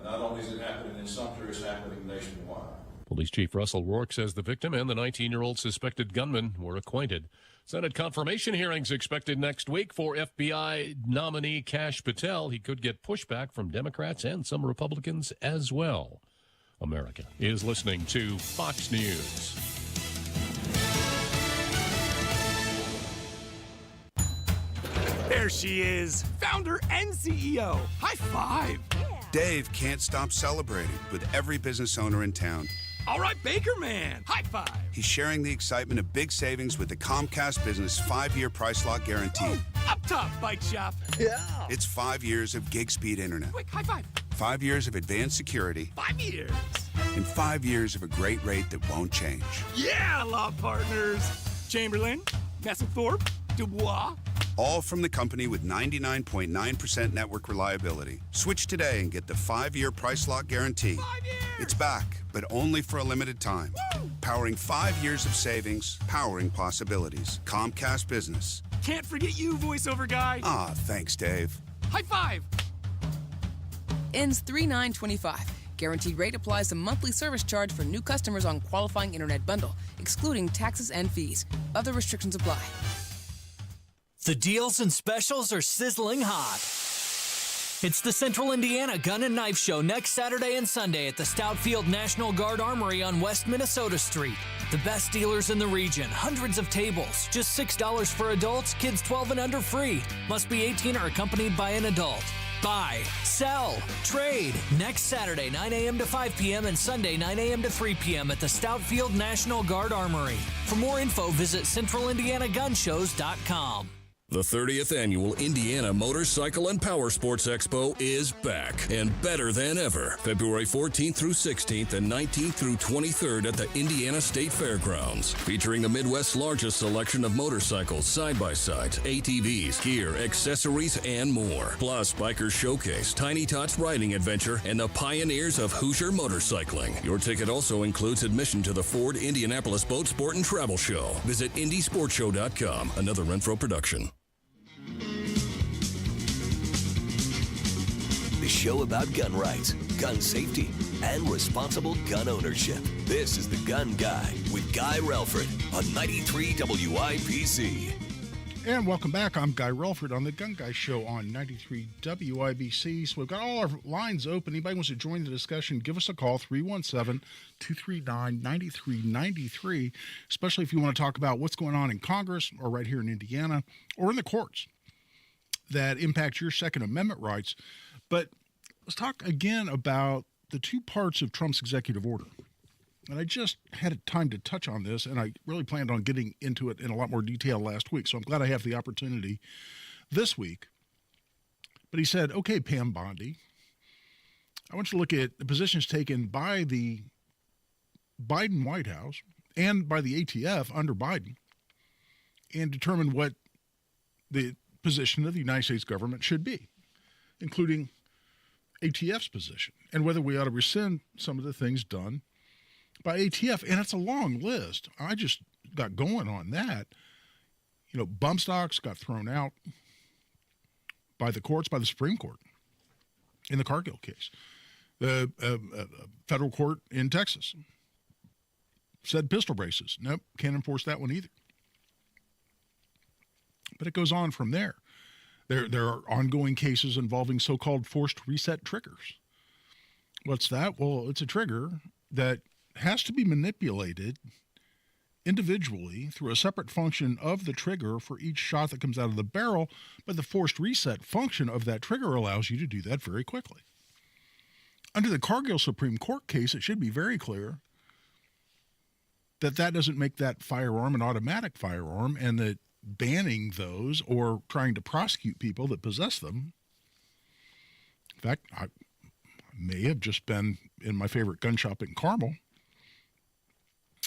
Not only is it happening in Sumter, it's happening nationwide. Police Chief Russell Rourke says the victim and the 19-year-old suspected gunman were acquainted. Senate confirmation hearings expected next week for FBI nominee Kash Patel. He could get pushback from Democrats and some Republicans as well. America is listening to Fox News. There she is, founder and CEO. High five. Dave can't stop celebrating with every business owner in town. All right, Baker Man. High five. He's sharing the excitement of big savings with the Comcast Business 5-year price lock guarantee. Ooh, up top, bike shop. Yeah. It's 5 years of gig speed internet. Quick, high five. 5 years of advanced security. 5 years. And 5 years of a great rate that won't change. Yeah, law partners. Chamberlain, Messelthorpe, Dubois. All from the company with 99.9% network reliability. Switch today and get the 5-year price lock guarantee. 5 years. It's back, but only for a limited time. Woo! Powering 5 years of savings, powering possibilities. Comcast Business. Can't forget you, voiceover guy. Ah, thanks, Dave. High five. Ends 3/9/25. Guaranteed rate applies to monthly service charge for new customers on qualifying internet bundle, excluding taxes and fees. Other restrictions apply. The deals and specials are sizzling hot. It's the Central Indiana Gun and Knife Show next Saturday and Sunday at the Stoutfield National Guard Armory on West Minnesota Street. The best dealers in the region, hundreds of tables, just $6 for adults, kids 12 and under free. Must be 18 or accompanied by an adult. Buy, sell, trade. Next Saturday, 9 a.m. to 5 p.m. and Sunday, 9 a.m. to 3 p.m. at the Stoutfield National Guard Armory. For more info, visit CentralIndianaGunShows.com. The 30th Annual Indiana Motorcycle and Power Sports Expo is back and better than ever. February 14th through 16th and 19th through 23rd at the Indiana State Fairgrounds. Featuring the Midwest's largest selection of motorcycles, side-by-sides, ATVs, gear, accessories, and more. Plus, Bikers Showcase, Tiny Tots Riding Adventure, and the pioneers of Hoosier motorcycling. Your ticket also includes admission to the Ford Indianapolis Boat Sport and Travel Show. Visit IndySportsShow.com, another Renfro production. The show about gun rights, gun safety, and responsible gun ownership. This is The Gun Guy with Guy Relford on 93 WIBC. And welcome back. I'm Guy Relford on The Gun Guy Show on 93 WIBC. So we've got all our lines open. Anybody wants to join the discussion, give us a call, 317-239-9393, especially if you want to talk about what's going on in Congress or right here in Indiana or in the courts that impact your Second Amendment rights. But let's talk again about the two parts of Trump's executive order. And I just had time to touch on this, and I really planned on getting into it in a lot more detail last week, so I'm glad I have the opportunity this week. But he said, okay, Pam Bondi, I want you to look at the positions taken by the Biden White House and by the ATF under Biden and determine what the position that the United States government should be, including ATF's position, and whether we ought to rescind some of the things done by ATF. And it's a long list. I just got going on that. You know, bump stocks got thrown out by the courts, by the Supreme Court in the Cargill case. The federal court in Texas said pistol braces. Nope, can't enforce that one either. But it goes on from there. There are ongoing cases involving so-called forced reset triggers. What's that? Well, it's a trigger that has to be manipulated individually through a separate function of the trigger for each shot that comes out of the barrel, but the forced reset function of that trigger allows you to do that very quickly. Under the Cargill Supreme Court case, it should be very clear that that doesn't make that firearm an automatic firearm, and that banning those or trying to prosecute people that possess them. In fact, I may have just been in my favorite gun shop in Carmel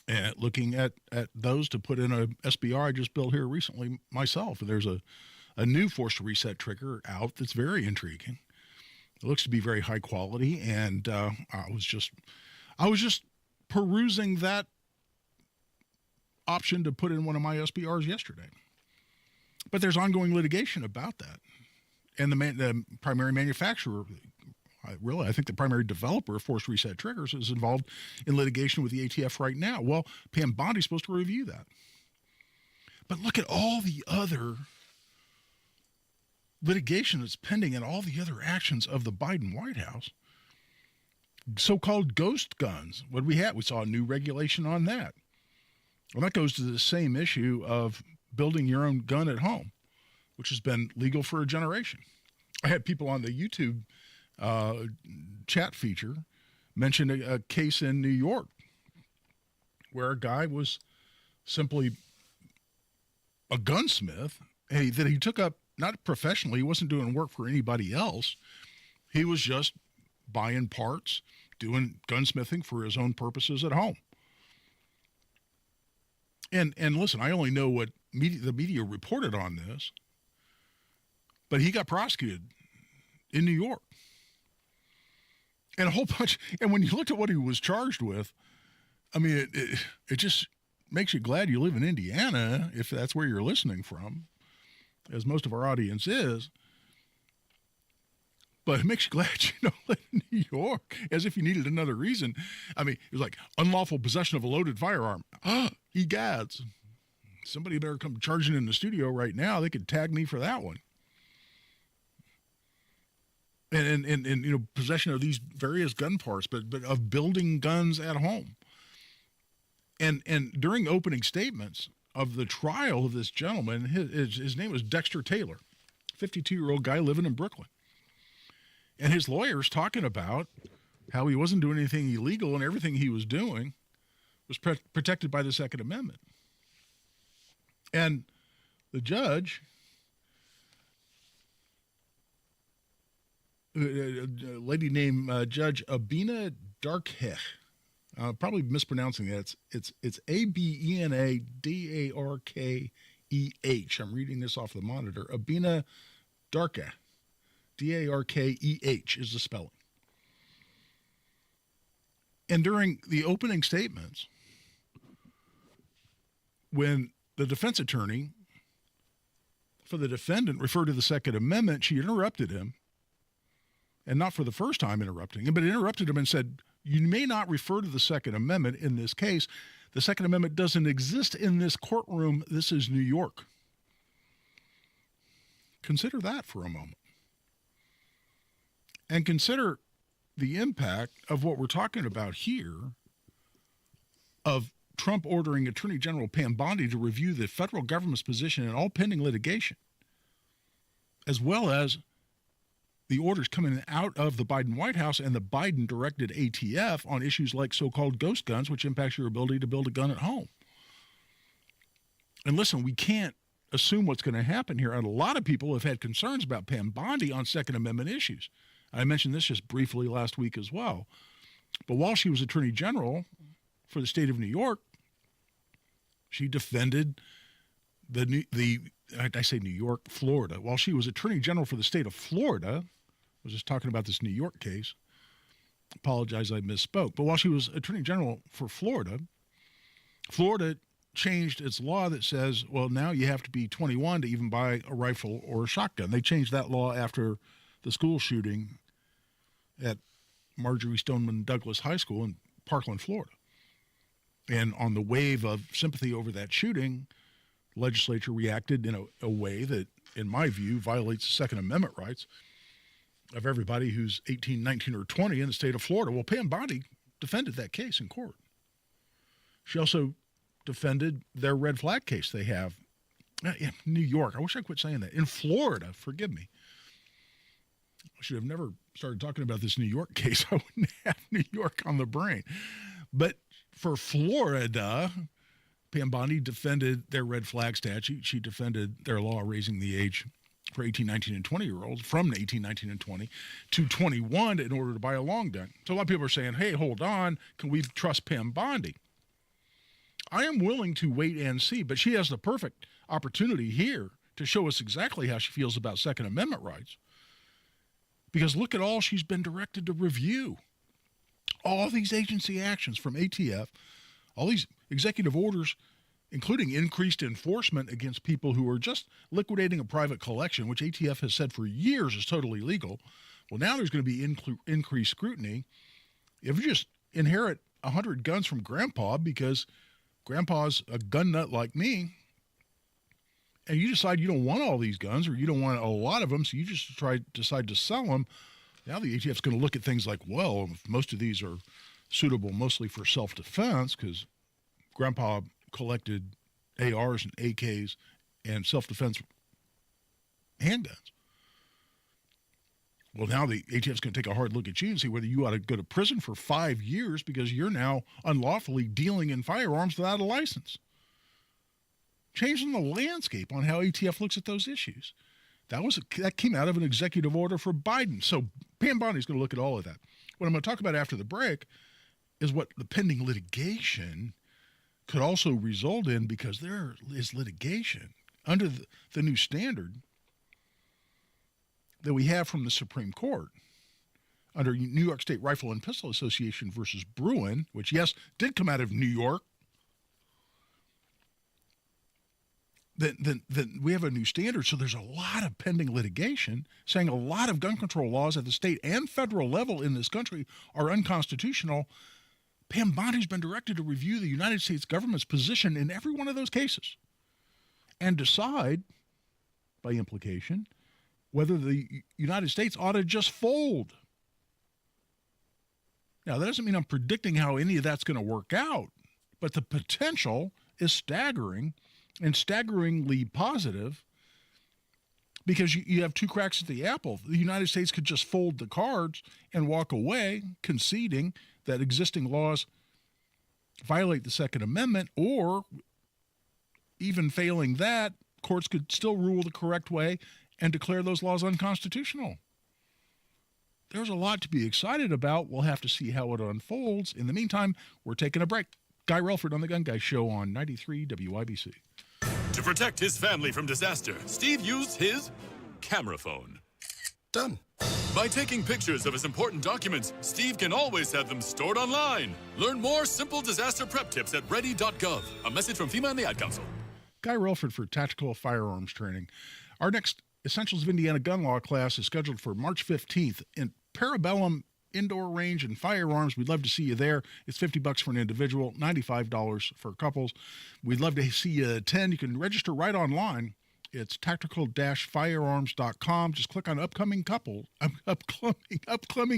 and looking at those to put in a SBR I just built here recently myself. And there's a new forced reset trigger out that's very intriguing. It looks to be very high quality, and I was just perusing that option to put in one of my SBRs yesterday. But there's ongoing litigation about that. And the primary manufacturer, I think the primary developer of forced reset triggers is involved in litigation with the ATF right now. Well, Pam Bondi's supposed to review that. But look at all the other litigation that's pending and all the other actions of the Biden White House. So-called ghost guns. What we had? We saw a new regulation on that. Well, that goes to the same issue of building your own gun at home, which has been legal for a generation. I had people on the YouTube chat feature mention a case in New York where a guy was simply a gunsmith that he took up, not professionally. He wasn't doing work for anybody else. He was just buying parts, doing gunsmithing for his own purposes at home. And listen, I only know what the media reported on this, but he got prosecuted in New York. And a whole bunch, and when you looked at what he was charged with, I mean, it just makes you glad you live in Indiana, if that's where you're listening from, as most of our audience is. But it makes you glad you live in New York, as if you needed another reason. I mean, it was like unlawful possession of a loaded firearm. Egads. Somebody better come charging in the studio right now. They could tag me for that one. And possession of these various gun parts, but of building guns at home. And during opening statements of the trial of this gentleman, his name was Dexter Taylor, 52-year-old guy living in Brooklyn. And his lawyer's talking about how he wasn't doing anything illegal and everything he was doing was protected by the Second Amendment. And the judge, a lady named Judge Abina Darkeh, probably mispronouncing that. It's Abena Darkeh. I'm reading this off the monitor. Abina Darkeh. Darkeh is the spelling. And during the opening statements, when the defense attorney for the defendant referred to the Second Amendment, she interrupted him, and not for the first time interrupting him, but interrupted him and said, "You may not refer to the Second Amendment in this case. The Second Amendment doesn't exist in this courtroom. This is New York." Consider that for a moment. And consider the impact of what we're talking about here, of Trump ordering Attorney General Pam Bondi to review the federal government's position in all pending litigation, as well as the orders coming out of the Biden White House and the Biden-directed ATF on issues like so-called ghost guns, which impacts your ability to build a gun at home. And listen, we can't assume what's going to happen here. And a lot of people have had concerns about Pam Bondi on Second Amendment issues. I mentioned this just briefly last week as well. But while she was Attorney General for the state of New York, she defended I say New York, Florida. While she was Attorney General for the state of Florida, I was just talking about this New York case. Apologize, I misspoke. But while she was Attorney General for Florida, Florida changed its law that says, well, now you have to be 21 to even buy a rifle or a shotgun. They changed that law after the school shooting at Marjorie Stoneman Douglas High School in Parkland, Florida. And on the wave of sympathy over that shooting, the legislature reacted in a way that, in my view, violates the Second Amendment rights of everybody who's 18, 19, or 20 in the state of Florida. Well, Pam Bondi defended that case in court. She also defended their red flag case they have in New York. I wish I quit saying that. In Florida, forgive me. I should have never started talking about this New York case. I wouldn't have New York on the brain. But for Florida, Pam Bondi defended their red flag statute. She defended their law raising the age for 18, 19, and 20-year-olds from 18, 19, and 20 to 21 in order to buy a long gun. So a lot of people are saying, hey, hold on, can we trust Pam Bondi? I am willing to wait and see, but she has the perfect opportunity here to show us exactly how she feels about Second Amendment rights. Because look at all she's been directed to review. All these agency actions from ATF, all these executive orders, including increased enforcement against people who are just liquidating a private collection, which ATF has said for years is totally legal. Well, now there's going to be increased scrutiny. If you just inherit 100 guns from Grandpa because Grandpa's a gun nut like me, and you decide you don't want all these guns or you don't want a lot of them, so you just decide to sell them, now the ATF's going to look at things like, well, if most of these are suitable mostly for self-defense because Grandpa collected ARs and AKs and self-defense handguns. Well, now the ATF's going to take a hard look at you and see whether you ought to go to prison for 5 years because you're now unlawfully dealing in firearms without a license. Changing the landscape on how ATF looks at those issues. That came out of an executive order for Biden. So Pam Bondi's going to look at all of that. What I'm going to talk about after the break is what the pending litigation could also result in, because there is litigation under the new standard that we have from the Supreme Court under New York State Rifle and Pistol Association versus Bruin, which, yes, did come out of New York. Then we have a new standard. So there's a lot of pending litigation saying a lot of gun control laws at the state and federal level in this country are unconstitutional. Pam Bondi's been directed to review the United States government's position in every one of those cases and decide, by implication, whether the United States ought to just fold. Now, that doesn't mean I'm predicting how any of that's going to work out, but the potential is staggering and staggeringly positive because you have two cracks at the apple. The United States could just fold the cards and walk away, conceding that existing laws violate the Second Amendment, or even failing that, courts could still rule the correct way and declare those laws unconstitutional. There's a lot to be excited about. We'll have to see how it unfolds. In the meantime, we're taking a break. Guy Relford on The Gun Guy Show on 93 WIBC. To protect his family from disaster, Steve used his camera phone. Done. By taking pictures of his important documents, Steve can always have them stored online. Learn more simple disaster prep tips at ready.gov. A message from FEMA and the Ad Council. Guy Relford for Tactical Firearms Training. Our next Essentials of Indiana Gun Law class is scheduled for March 15th in Parabellum Indoor Range and Firearms. We'd love to see you there. It's $50 for an individual, $95 for couples. We'd love to see you attend. You can register right online. It's tactical-firearms.com. Just click on upcoming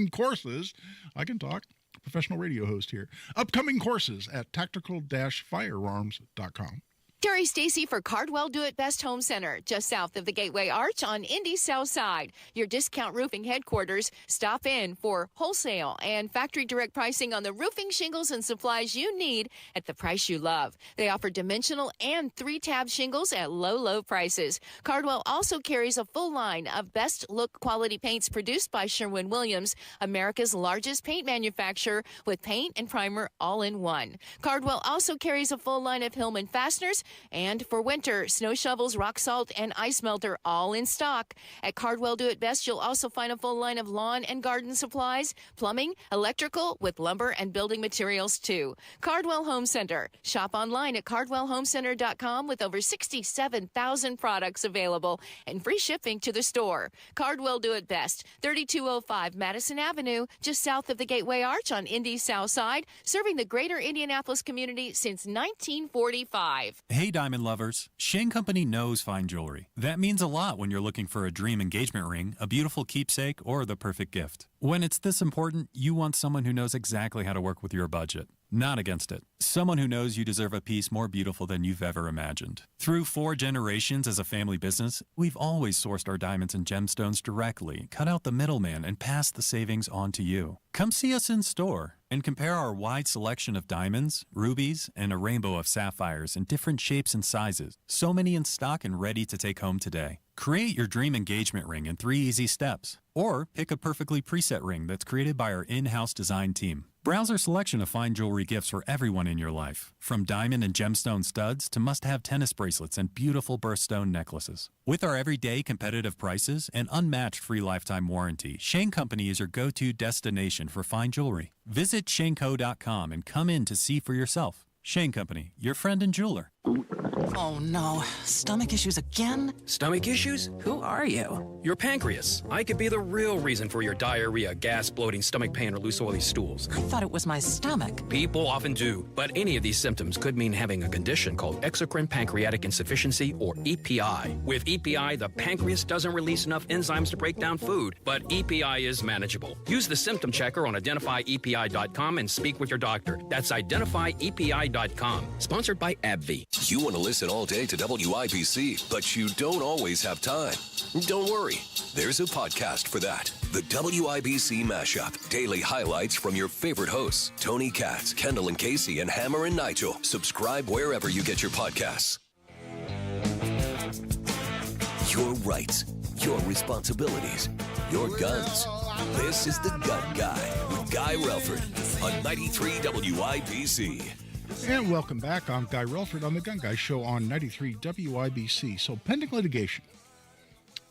courses. I can talk. Professional radio host here. Upcoming courses at tactical-firearms.com. Terry Stacy for Cardwell Do It Best Home Center, just south of the Gateway Arch on Indy's South Side. Your discount roofing headquarters. Stop in for wholesale and factory direct pricing on the roofing shingles and supplies you need at the price you love. They offer dimensional and 3-tab shingles at low, low prices. Cardwell also carries a full line of best look quality paints produced by Sherwin-Williams, America's largest paint manufacturer, with paint and primer all in one. Cardwell also carries a full line of Hillman fasteners And for winter, snow shovels, rock salt, and ice melter all in stock. At Cardwell Do It Best, you'll also find a full line of lawn and garden supplies, plumbing, electrical, with lumber and building materials too. Cardwell Home Center. Shop online at cardwellhomecenter.com with over 67,000 products available and free shipping to the store. Cardwell Do It Best, 3205 Madison Avenue, just south of the Gateway Arch on Indy's South Side, serving the greater Indianapolis community since 1945. Hey, diamond lovers. Shane Company knows fine jewelry. That means a lot when you're looking for a dream engagement ring, a beautiful keepsake, or the perfect gift. When it's this important, you want someone who knows exactly how to work with your budget. Not against it. Someone who knows you deserve a piece more beautiful than you've ever imagined. Through 4 generations as a family business, we've always sourced our diamonds and gemstones directly, cut out the middleman, and passed the savings on to you. Come see us in store and compare our wide selection of diamonds, rubies, and a rainbow of sapphires in different shapes and sizes. So many in stock and ready to take home today. Create your dream engagement ring in 3 easy steps. Or pick a perfectly preset ring that's created by our in-house design team. Browse our selection of fine jewelry gifts for everyone in your life, from diamond and gemstone studs to must-have tennis bracelets and beautiful birthstone necklaces. With our everyday competitive prices and unmatched free lifetime warranty, Shane Company is your go-to destination for fine jewelry. Visit shaneco.com and come in to see for yourself. Shane Company, your friend and jeweler. Oh no, stomach issues again? Stomach issues? Who are you? Your pancreas. I could be the real reason for your diarrhea, gas, bloating, stomach pain, or loose oily stools. I thought it was my stomach. People often do, but any of these symptoms could mean having a condition called exocrine pancreatic insufficiency, or EPI. With EPI, the pancreas doesn't release enough enzymes to break down food, but EPI is manageable. Use the symptom checker on identifyepi.com and speak with your doctor. That's identifyepi.com. Sponsored by AbbVie. You want to listen all day to WIBC, but you don't always have time. Don't worry. There's a podcast for that. The WIBC Mashup. Daily highlights from your favorite hosts, Tony Katz, Kendall and Casey, and Hammer and Nigel. Subscribe wherever you get your podcasts. Your rights, your responsibilities, your guns. This is The Gun Guy with Guy Relford on 93 WIBC. And welcome back. I'm Guy Relford on The Gun Guy Show on 93 WIBC. So pending litigation.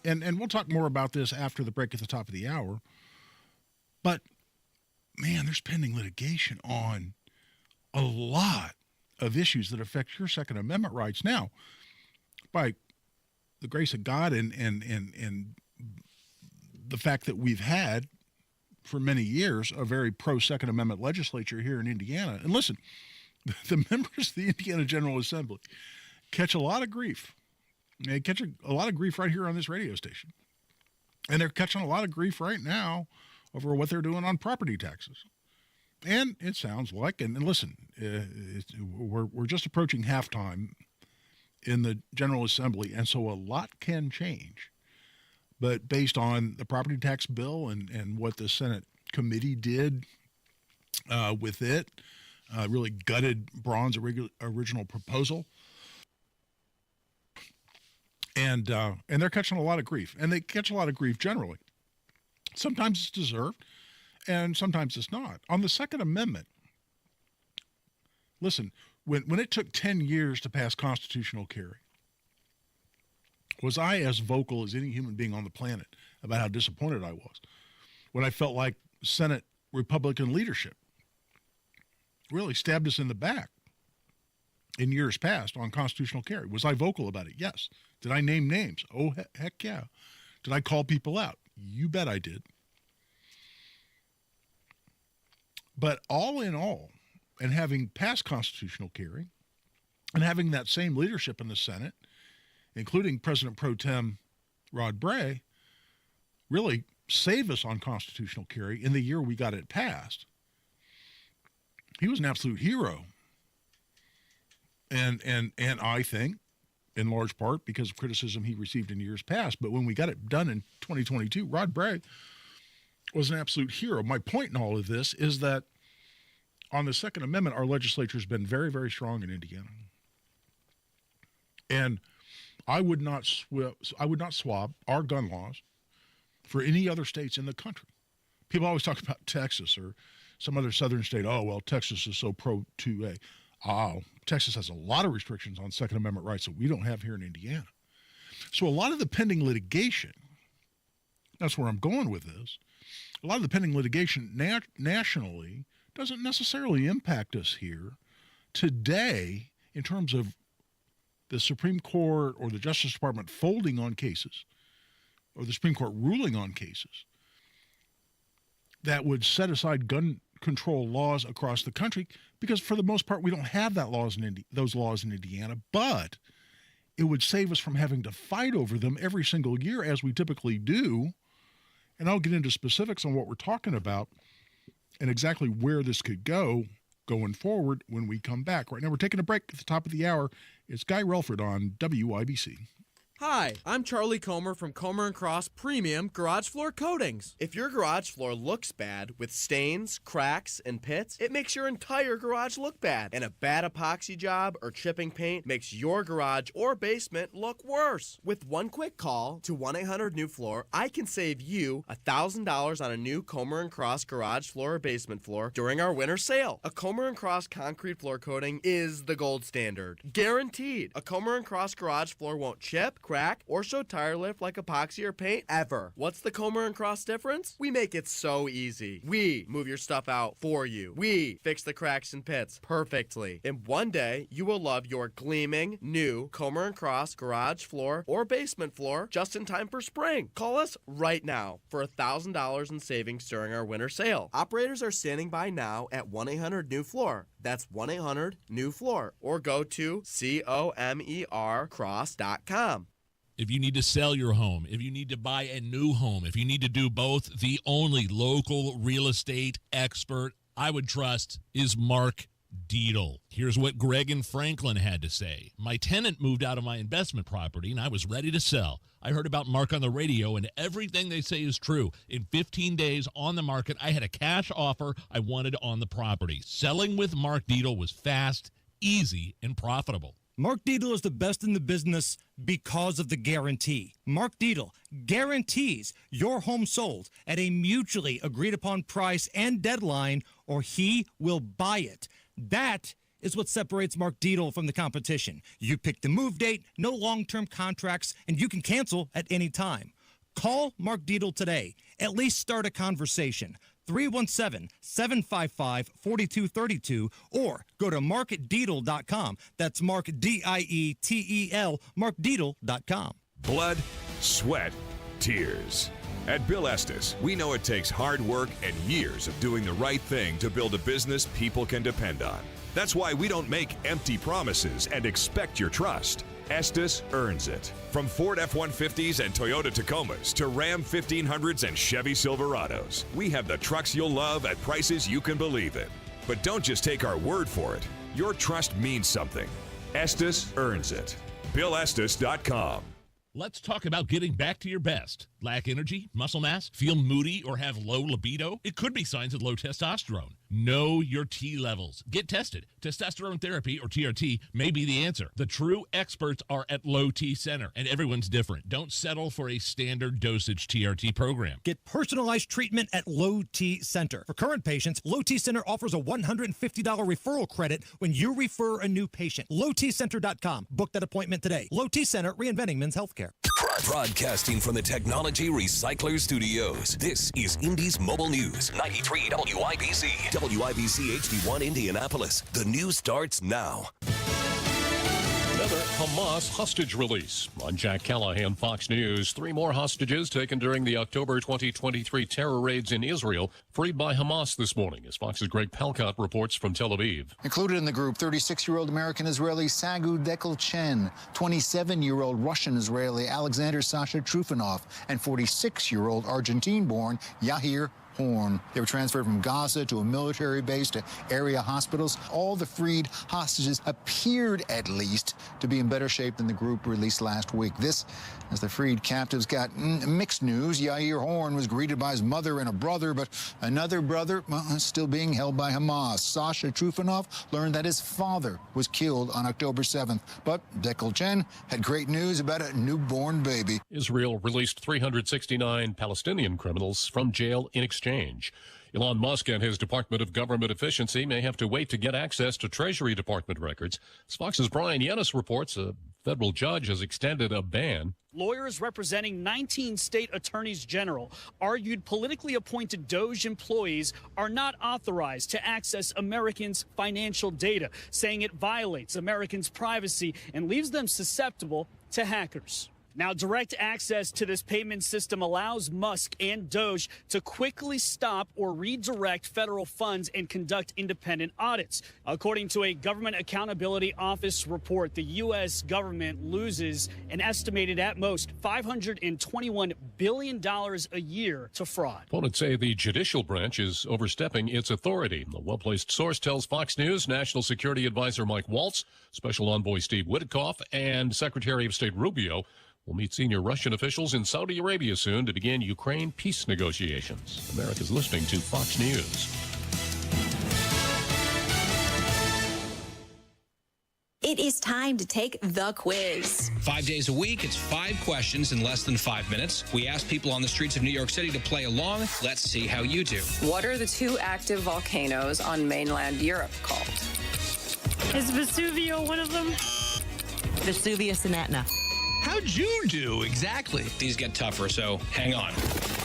And we'll talk more about this after the break at the top of the hour. But, man, there's pending litigation on a lot of issues that affect your Second Amendment rights. Now, by the grace of God and the fact that we've had, for many years, a very pro-Second Amendment legislature here in Indiana. And listen, the members of the Indiana General Assembly catch a lot of grief. They catch a lot of grief right here on this radio station. And they're catching a lot of grief right now over what they're doing on property taxes. And it sounds like, and listen, we're just approaching halftime in the General Assembly, and so a lot can change. But based on the property tax bill and what the Senate committee did with it, really gutted Braun's original proposal. And they're catching a lot of grief. And they catch a lot of grief generally. Sometimes it's deserved, and sometimes it's not. On the Second Amendment, listen, when it took 10 years to pass constitutional carry, was I as vocal as any human being on the planet about how disappointed I was when I felt like Senate Republican leadership really stabbed us in the back in years past on constitutional carry? Was I vocal about it? Yes. Did I name names? Oh, heck yeah. Did I call people out? You bet I did. But all in all, and having passed constitutional carry, and having that same leadership in the Senate, including President Pro Tem Rod Bray, really save us on constitutional carry in the year we got it passed. He was an absolute hero. And I think, in large part, because of criticism he received in years past. But when we got it done in 2022, Rod Bray was an absolute hero. My point in all of this is that on the Second Amendment, our legislature has been very, very strong in Indiana. And I would not swab our gun laws for any other states in the country. People always talk about Texas or some other southern state. Oh, well, Texas is so pro 2A. Texas has a lot of restrictions on Second Amendment rights that we don't have here in Indiana. So a lot of the pending litigation, that's where I'm going with this, a lot of the pending litigation nationally doesn't necessarily impact us here today in terms of the Supreme Court or the Justice Department folding on cases or the Supreme Court ruling on cases that would set aside gun control laws across the country, because for the most part we don't have those laws in Indiana, but it would save us from having to fight over them every single year as we typically do. And I'll get into specifics on what we're talking about and exactly where this could go going forward when we come back. Right now we're taking a break at the top of the hour. It's Guy Relford on WIBC. Hi, I'm Charlie Comer from Comer & Cross Premium Garage Floor Coatings. If your garage floor looks bad with stains, cracks, and pits, it makes your entire garage look bad. And a bad epoxy job or chipping paint makes your garage or basement look worse. With one quick call to 1-800-NEW-FLOOR, I can save you $1,000 on a new Comer & Cross garage floor or basement floor during our winter sale. A Comer & Cross concrete floor coating is the gold standard. Guaranteed. A Comer & Cross garage floor won't chip, crack, or show tire lift like epoxy or paint ever. What's the Comer & Cross difference? We make it so easy. We move your stuff out for you. We fix the cracks and pits perfectly. And one day, you will love your gleaming, new Comer & Cross garage floor or basement floor just in time for spring. Call us right now for $1,000 in savings during our winter sale. Operators are standing by now at 1-800-NEW-FLOOR. That's 1-800-NEW-FLOOR. Or go to COMERcross.com. If you need to sell your home, if you need to buy a new home, if you need to do both, the only local real estate expert I would trust is Mark Dietl. Here's what Greg in Franklin had to say. My tenant moved out of my investment property and I was ready to sell. I heard about Mark on the radio and everything they say is true. In 15 days on the market, I had a cash offer I wanted on the property. Selling with Mark Dietl was fast, easy, and profitable. Mark Dietl is the best in the business because of the guarantee. Mark Dietl guarantees your home sold at a mutually agreed upon price and deadline, or he will buy it. That is what separates Mark Dietl from the competition. You pick the move date, no long-term contracts, and you can cancel at any time. Call Mark Dietl today. At least start a conversation. 317-755-4232 or go to markdietl.com. That's Mark, D-I-E-T-E-L, markdietl.com. Blood, sweat, tears. At Bill Estes, we know it takes hard work and years of doing the right thing to build a business people can depend on. That's why we don't make empty promises and expect your trust. Estes earns it. From Ford F-150s and Toyota Tacomas to Ram 1500s and Chevy Silverados, we have the trucks you'll love at prices you can believe in. But don't just take our word for it. Your trust means something. Estes earns it. BillEstes.com. Let's talk about getting back to your best. Lack energy, muscle mass, feel moody, or have low libido? It could be signs of low testosterone. Know your T levels. Get tested. Testosterone therapy, or TRT, may be the answer. The true experts are at Low T Center, and everyone's different. Don't settle for a standard dosage TRT program. Get personalized treatment at Low T Center. For current patients, Low T Center offers a $150 referral credit when you refer a new patient. LowTCenter.com. Book that appointment today. Low T Center, reinventing men's healthcare. Broadcasting from the Technology Recycler Studios, this is Indy's Mobile News, 93 WIBC. WIBC HD1 Indianapolis. The news starts now. Another Hamas hostage release. I'm Jack Callahan, Fox News. 3 more hostages taken during the October 2023 terror raids in Israel, freed by Hamas this morning, as Fox's Greg Palcott reports from Tel Aviv. Included in the group, 36-year-old American-Israeli Sagu Dekel-Chen, 27-year-old Russian-Israeli Alexander Sasha Trufanov, and 46-year-old Argentine-born Yahir Horn. They were transferred from Gaza to a military base to area hospitals. All the freed hostages appeared, at least, to be in better shape than the group released last week. This, as the freed captives got mixed news. Yahir Horn was greeted by his mother and a brother, but another brother still being held by Hamas. Sasha Trufanov learned that his father was killed on October 7th. But Dekel-Chen had great news about a newborn baby. Israel released 369 Palestinian criminals from jail in exchange. Elon Musk and his Department of Government Efficiency may have to wait to get access to Treasury Department records. As Fox's Brian Yennis reports, a federal judge has extended a ban. Lawyers representing 19 state attorneys general argued politically appointed DOJ employees are not authorized to access Americans' financial data, saying it violates Americans' privacy and leaves them susceptible to hackers. Now, direct access to this payment system allows Musk and DOJ to quickly stop or redirect federal funds and conduct independent audits. According to a Government Accountability Office report, the U.S. government loses an estimated at most $521 billion a year to fraud. Opponents say the judicial branch is overstepping its authority. A well-placed source tells Fox News National Security Advisor Mike Waltz, Special Envoy Steve Witkoff, and Secretary of State Rubio will meet senior Russian officials in Saudi Arabia soon to begin Ukraine peace negotiations. America's listening to Fox News. It is time to take the quiz. 5 days a week, it's 5 questions in less than 5 minutes. We ask people on the streets of New York City to play along. Let's see how you do. What are the 2 active volcanoes on mainland Europe called? Is Vesuvio one of them? Vesuvius and Etna. How'd you do exactly? These get tougher, so hang on.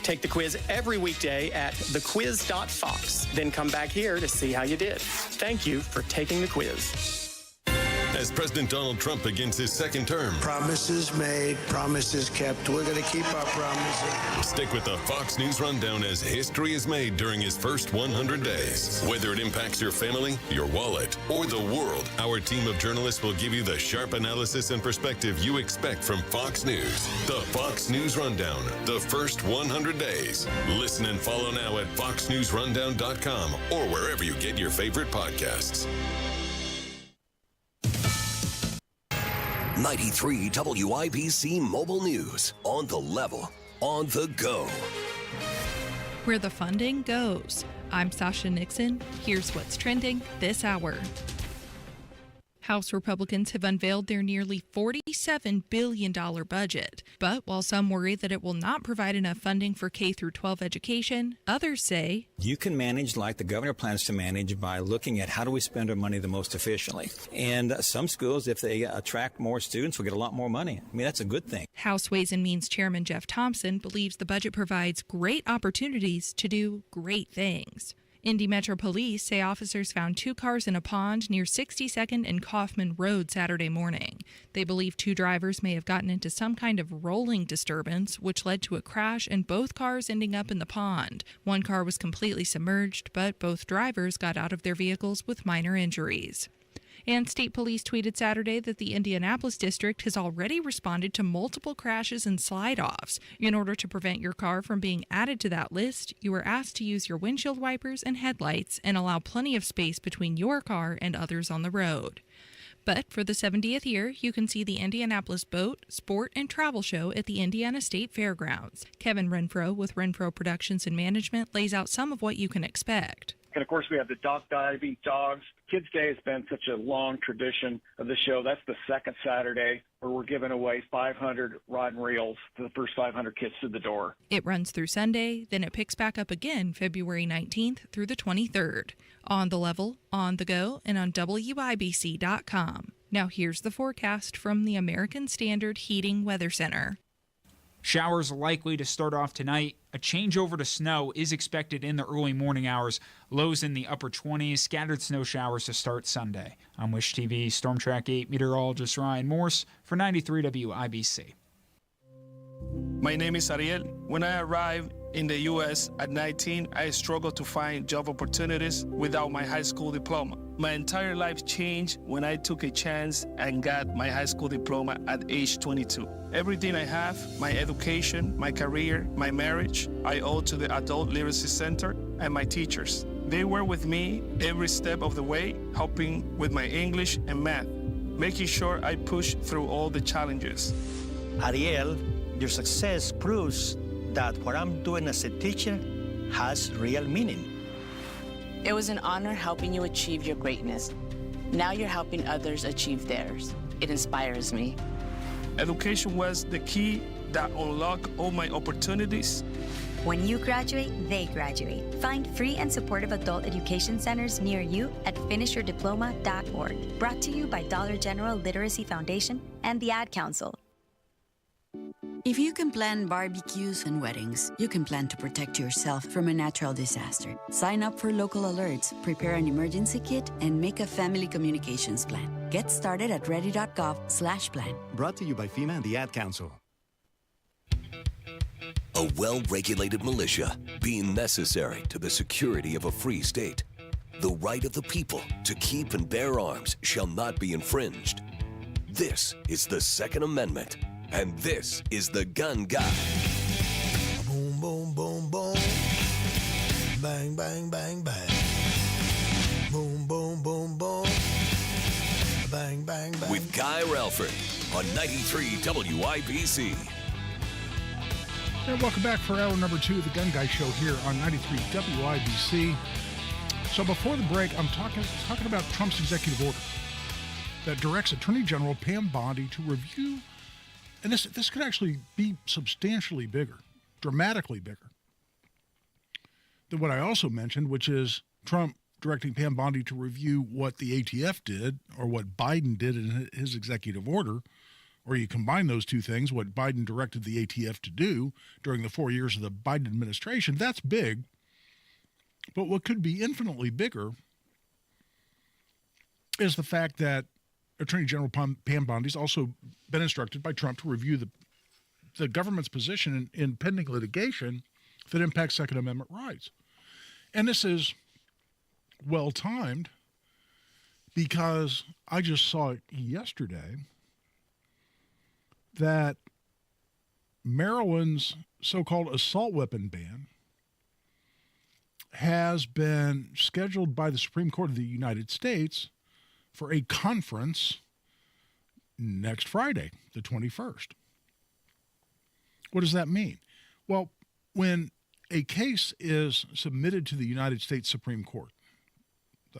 Take the quiz every weekday at thequiz.fox. Then come back here to see how you did. Thank you for taking the quiz. As President Donald Trump begins his second term. Promises made, promises kept. We're going to keep our promises. Stick with the Fox News Rundown as history is made during his first 100 days. Whether it impacts your family, your wallet, or the world, our team of journalists will give you the sharp analysis and perspective you expect from Fox News. The Fox News Rundown, the first 100 days. Listen and follow now at foxnewsrundown.com or wherever you get your favorite podcasts. 93 WIBC Mobile News. On the level, on the go. Where the funding goes. I'm Sasha Nixon. Here's what's trending this hour. House Republicans have unveiled their nearly $47 billion budget. But while some worry that it will not provide enough funding for K-12 education, others say you can manage like the governor plans to manage by looking at how do we spend our money the most efficiently. And some schools, if they attract more students, will get a lot more money. I mean, that's a good thing. House Ways and Means Chairman Jeff Thompson believes the budget provides great opportunities to do great things. Indy Metro Police say officers found 2 cars in a pond near 62nd and Kaufman Road Saturday morning. They believe 2 drivers may have gotten into some kind of rolling disturbance, which led to a crash and both cars ending up in the pond. 1 car was completely submerged, but both drivers got out of their vehicles with minor injuries. And state police tweeted Saturday that the Indianapolis district has already responded to multiple crashes and slide-offs. In order to prevent your car from being added to that list, you are asked to use your windshield wipers and headlights and allow plenty of space between your car and others on the road. But for the 70th year, you can see the Indianapolis Boat, Sport, and Travel Show at the Indiana State Fairgrounds. Kevin Renfro with Renfro Productions and Management lays out some of what you can expect. And of course, we have the dock diving dogs. Kids Day has been such a long tradition of the show. That's the second Saturday where we're giving away 500 rod and reels to the first 500 kids through the door. It runs through Sunday, then it picks back up again February 19th through the 23rd. On the level, on the go, and on WIBC.com. Now here's the forecast from the American Standard Heating Weather Center. Showers likely to start off tonight. A changeover to snow is expected in the early morning hours. Lows in the upper 20s. Scattered snow showers to start Sunday. I'm Wish TV Storm Track 8 meteorologist Ryan Morse for 93 WIBC. My name is Ariel. When I arrived in the U.S. at 19, I struggled to find job opportunities without my high school diploma. My entire life changed when I took a chance and got my high school diploma at age 22. Everything I have, my education, my career, my marriage, I owe to the Adult Literacy Center and my teachers. They were with me every step of the way, helping with my English and math, making sure I pushed through all the challenges. Ariel, your success proves that what I'm doing as a teacher has real meaning. It was an honor helping you achieve your greatness. Now you're helping others achieve theirs. It inspires me. Education was the key that unlocked all my opportunities. When you graduate, they graduate. Find free and supportive adult education centers near you at finishyourdiploma.org. Brought to you by Dollar General Literacy Foundation and the Ad Council. If you can plan barbecues and weddings, you can plan to protect yourself from a natural disaster. Sign up for local alerts, prepare an emergency kit, and make a family communications plan. Get started at ready.gov/plan. Brought to you by FEMA and the Ad Council. A well-regulated militia being necessary to the security of a free state. The right of the people to keep and bear arms shall not be infringed. This is the Second Amendment. And this is the Gun Guy. Boom, boom, boom, boom. Bang, bang, bang, bang. Boom, boom, boom, boom. Bang, bang, bang. With Guy Relford on 93 WIBC. And welcome back for hour number 2 of the Gun Guy Show here on 93 WIBC. So before the break, I'm talking about Trump's executive order that directs Attorney General Pam Bondi to review. And this could actually be substantially bigger, dramatically bigger, than what I also mentioned, which is Trump directing Pam Bondi to review what the ATF did or what Biden did in his executive order, or you combine those two things, what Biden directed the ATF to do during the 4 years of the Biden administration. That's big. But what could be infinitely bigger is the fact that Attorney General Pam Bondi's also been instructed by Trump to review the government's position in pending litigation that impacts Second Amendment rights. And this is well-timed because I just saw it yesterday that Maryland's so-called assault weapon ban has been scheduled by the Supreme Court of the United States for a conference next Friday, the 21st. What does that mean? Well, when a case is submitted to the United States Supreme Court,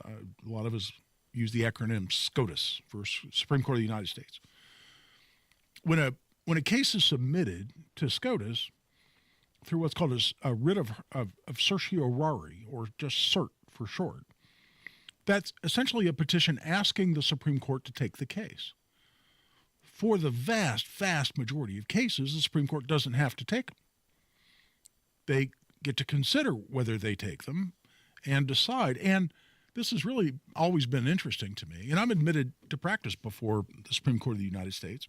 a lot of us use the acronym SCOTUS for Supreme Court of the United States. When a case is submitted to SCOTUS through what's called a writ of certiorari, or just cert for short, that's essentially a petition asking the Supreme Court to take the case. For the vast majority of cases, the Supreme Court doesn't have to take them. They get to consider whether they take them and decide. And this has really always been interesting to me. And I'm admitted to practice before the Supreme Court of the United States.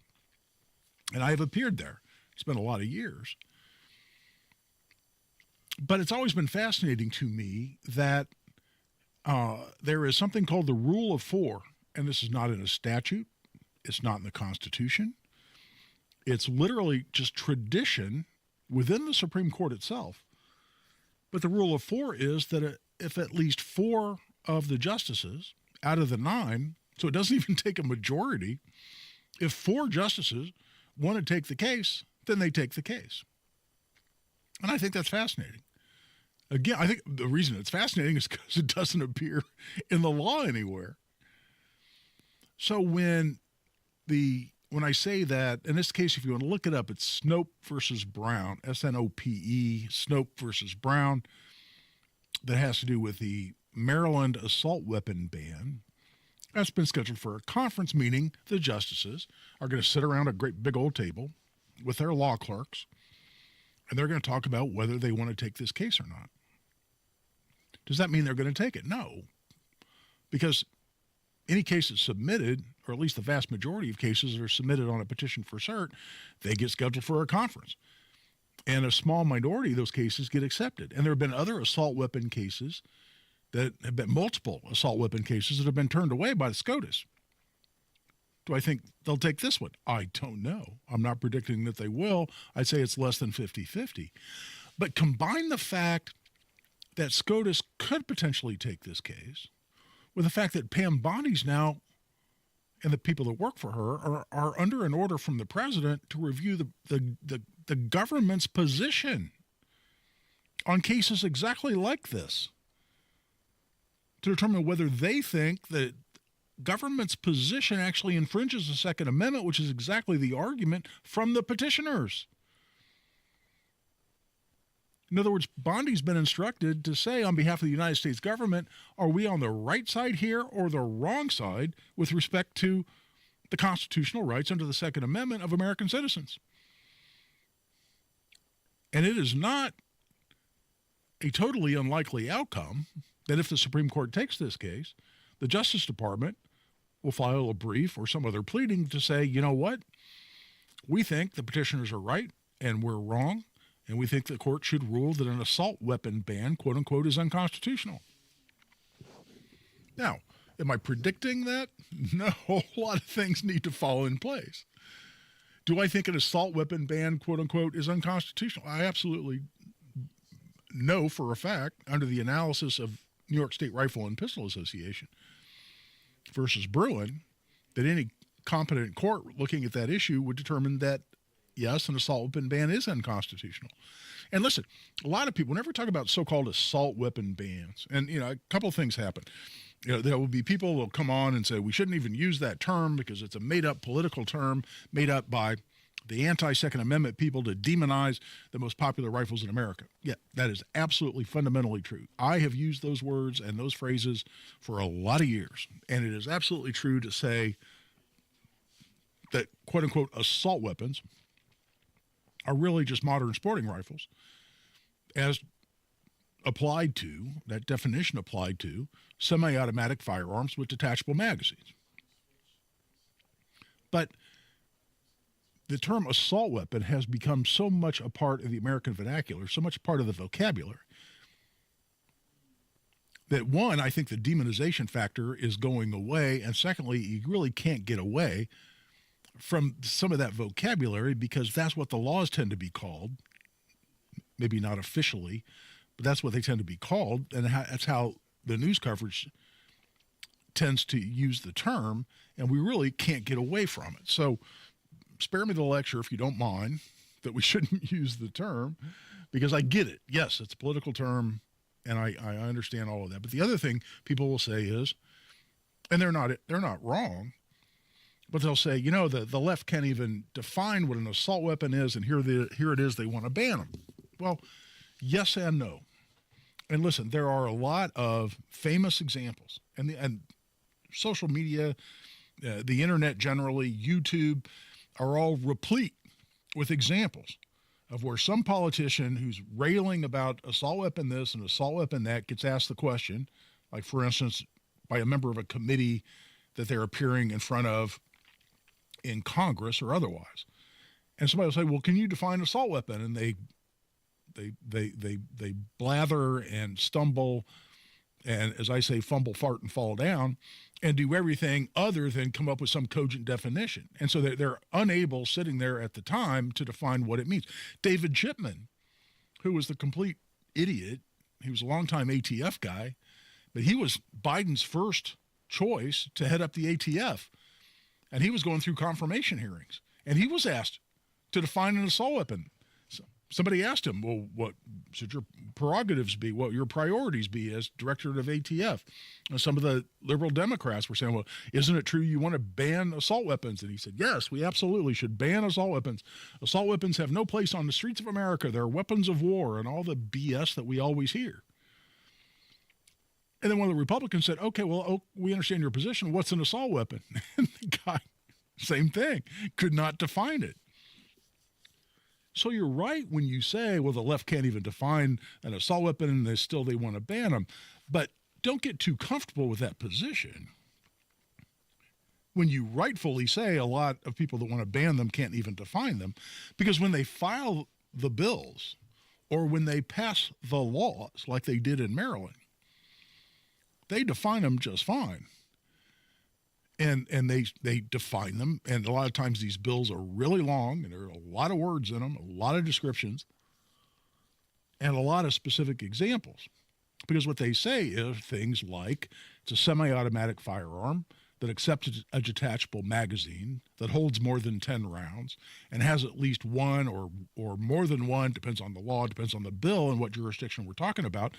And I have appeared there. It's been a lot of years. But it's always been fascinating to me that there is something called the Rule of Four, and this is not in a statute. It's not in the Constitution. It's literally just tradition within the Supreme Court itself. But the Rule of Four is that if at least 4 of the justices out of the 9, so it doesn't even take a majority, if 4 justices want to take the case, then they take the case. And I think that's fascinating. Again, I think the reason it's fascinating is because it doesn't appear in the law anywhere. So when I say that, in this case, if you want to look it up, it's Snope versus Brown, S-N-O-P-E, Snope versus Brown, that has to do with the Maryland assault weapon ban. That's been scheduled for a conference, meaning the justices are going to sit around a great big old table with their law clerks, and they're going to talk about whether they want to take this case or not. Does that mean they're going to take it? No, because any case that's submitted, or at least the vast majority of cases that are submitted on a petition for cert, they get scheduled for a conference. And a small minority of those cases get accepted. And there have been other assault weapon cases that have been multiple assault weapon cases that have been turned away by the SCOTUS. Do I think they'll take this one? I don't know. I'm not predicting that they will. I'd say it's less than 50-50. But combine the fact that SCOTUS could potentially take this case with the fact that Pam Bondi's now, and the people that work for her, are under an order from the president to review the government's position on cases exactly like this, to determine whether they think that government's position actually infringes the Second Amendment, which is exactly the argument from the petitioners. In other words, Bondi's been instructed to say on behalf of the United States government, are we on the right side here or the wrong side with respect to the constitutional rights under the Second Amendment of American citizens? And it is not a totally unlikely outcome that if the Supreme Court takes this case, the Justice Department will file a brief or some other pleading to say, you know what, we think the petitioners are right and we're wrong, and we think the court should rule that an assault weapon ban, quote unquote, is unconstitutional. Now, am I predicting that? No, a whole lot of things need to fall in place. Do I think an assault weapon ban, quote unquote, is unconstitutional? I absolutely know for a fact, under the analysis of New York State Rifle and Pistol Association versus Bruin, that any competent court looking at that issue would determine that, yes, an assault weapon ban is unconstitutional. And listen, a lot of people, whenever we talk about so-called assault weapon bans, and, a couple of things happen. There will be people who will come on and say, we shouldn't even use that term because it's a made-up political term made up by the anti-Second Amendment people to demonize the most popular rifles in America. Yeah, that is absolutely fundamentally true. I have used those words and those phrases for a lot of years, and it is absolutely true to say that, quote-unquote, assault weapons are really just modern sporting rifles as applied to, that definition applied to, semi-automatic firearms with detachable magazines. But the term assault weapon has become so much a part of the American vernacular, so much part of the vocabulary, that one, I think the demonization factor is going away, and secondly, you really can't get away from some of that vocabulary because that's what the laws tend to be called, maybe not officially, but that's what they tend to be called, and that's how the news coverage tends to use the term, and we really can't get away from it. So spare me the lecture, if you don't mind, that we shouldn't use the term, because I get it. Yes, it's a political term, and I understand all of that. But the other thing people will say is, and they're not wrong, but they'll say, the left can't even define what an assault weapon is, and here it is, they want to ban them. Well, yes and no. And listen, there are a lot of famous examples, and social media, the internet generally, YouTube, are all replete with examples of where some politician who's railing about assault weapon this and assault weapon that gets asked the question, like, for instance, by a member of a committee that they're appearing in front of in Congress or otherwise. And somebody will say, well, can you define assault weapon? And they blather and stumble and, as I say, fumble, fart, and fall down and do everything other than come up with some cogent definition. And so they're unable, sitting there at the time, to define what it means. David Chipman, who was the complete idiot, he was a longtime ATF guy, but he was Biden's first choice to head up the ATF. And he was going through confirmation hearings. And he was asked to define an assault weapon. Somebody asked him, well, what should your prerogatives be? What your priorities be as director of ATF? And some of the liberal Democrats were saying, well, isn't it true you want to ban assault weapons? And he said, yes, we absolutely should ban assault weapons. Assault weapons have no place on the streets of America. They're weapons of war and all the BS that we always hear. And then one of the Republicans said, okay, well, we understand your position. What's an assault weapon? And the guy, same thing, could not define it. So you're right when you say, well, the left can't even define an assault weapon and they want to ban them. But don't get too comfortable with that position. When you rightfully say a lot of people that want to ban them can't even define them, because when they file the bills or when they pass the laws like they did in Maryland, they define them just fine. And they define them, and a lot of times these bills are really long, and there are a lot of words in them, a lot of descriptions, and a lot of specific examples. Because what they say is things like it's a semi-automatic firearm that accepts a detachable magazine that holds more than 10 rounds and has at least one or more than one, depends on the law, depends on the bill and what jurisdiction we're talking about,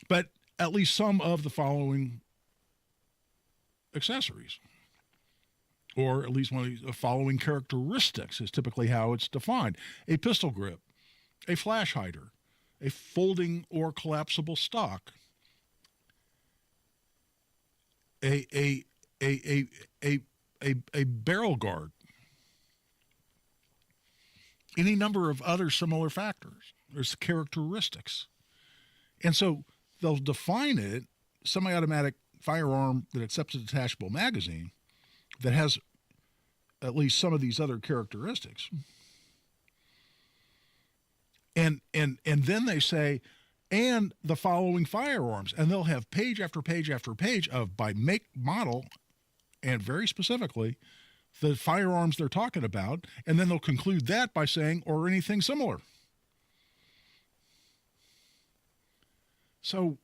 but at least some of the following accessories, or at least one of the following characteristics is typically how it's defined: a pistol grip, a flash hider, a folding or collapsible stock, a barrel guard, any number of other similar factors. There's characteristics. And so they'll define it, semi-automatic firearm that accepts a detachable magazine that has at least some of these other characteristics. And then they say, and the following firearms. And they'll have page after page after page of by make, model, and very specifically, the firearms they're talking about. And then they'll conclude that by saying, or anything similar. So,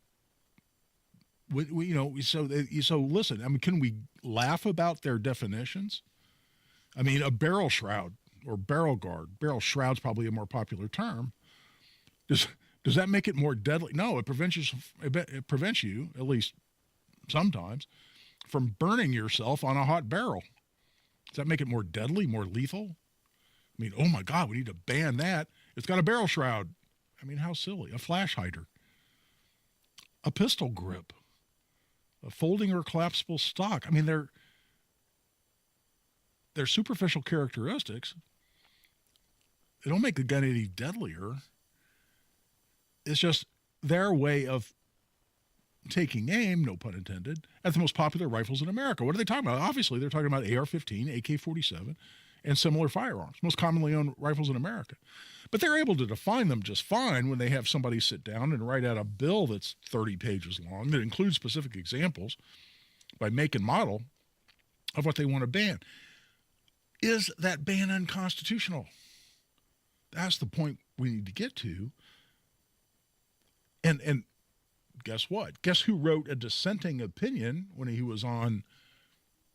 so listen, I mean, can we laugh about their definitions? I mean, a barrel shroud or barrel guard, barrel shroud's probably a more popular term. Does that make it more deadly? No, it prevents you, at least sometimes, from burning yourself on a hot barrel. Does that make it more deadly, more lethal? I mean, oh my God, we need to ban that. It's got a barrel shroud. I mean, how silly. A flash hider. A pistol grip. A folding or collapsible stock. I mean, they're superficial characteristics. They don't make the gun any deadlier. It's just their way of taking aim, no pun intended, at the most popular rifles in America. What are they talking about? Obviously, they're talking about AR-15, AK-47, and similar firearms, most commonly owned rifles in America. But they're able to define them just fine when they have somebody sit down and write out a bill that's 30 pages long that includes specific examples by make and model of what they want to ban. Is that ban unconstitutional? That's the point we need to get to. And guess what? Guess who wrote a dissenting opinion when he was on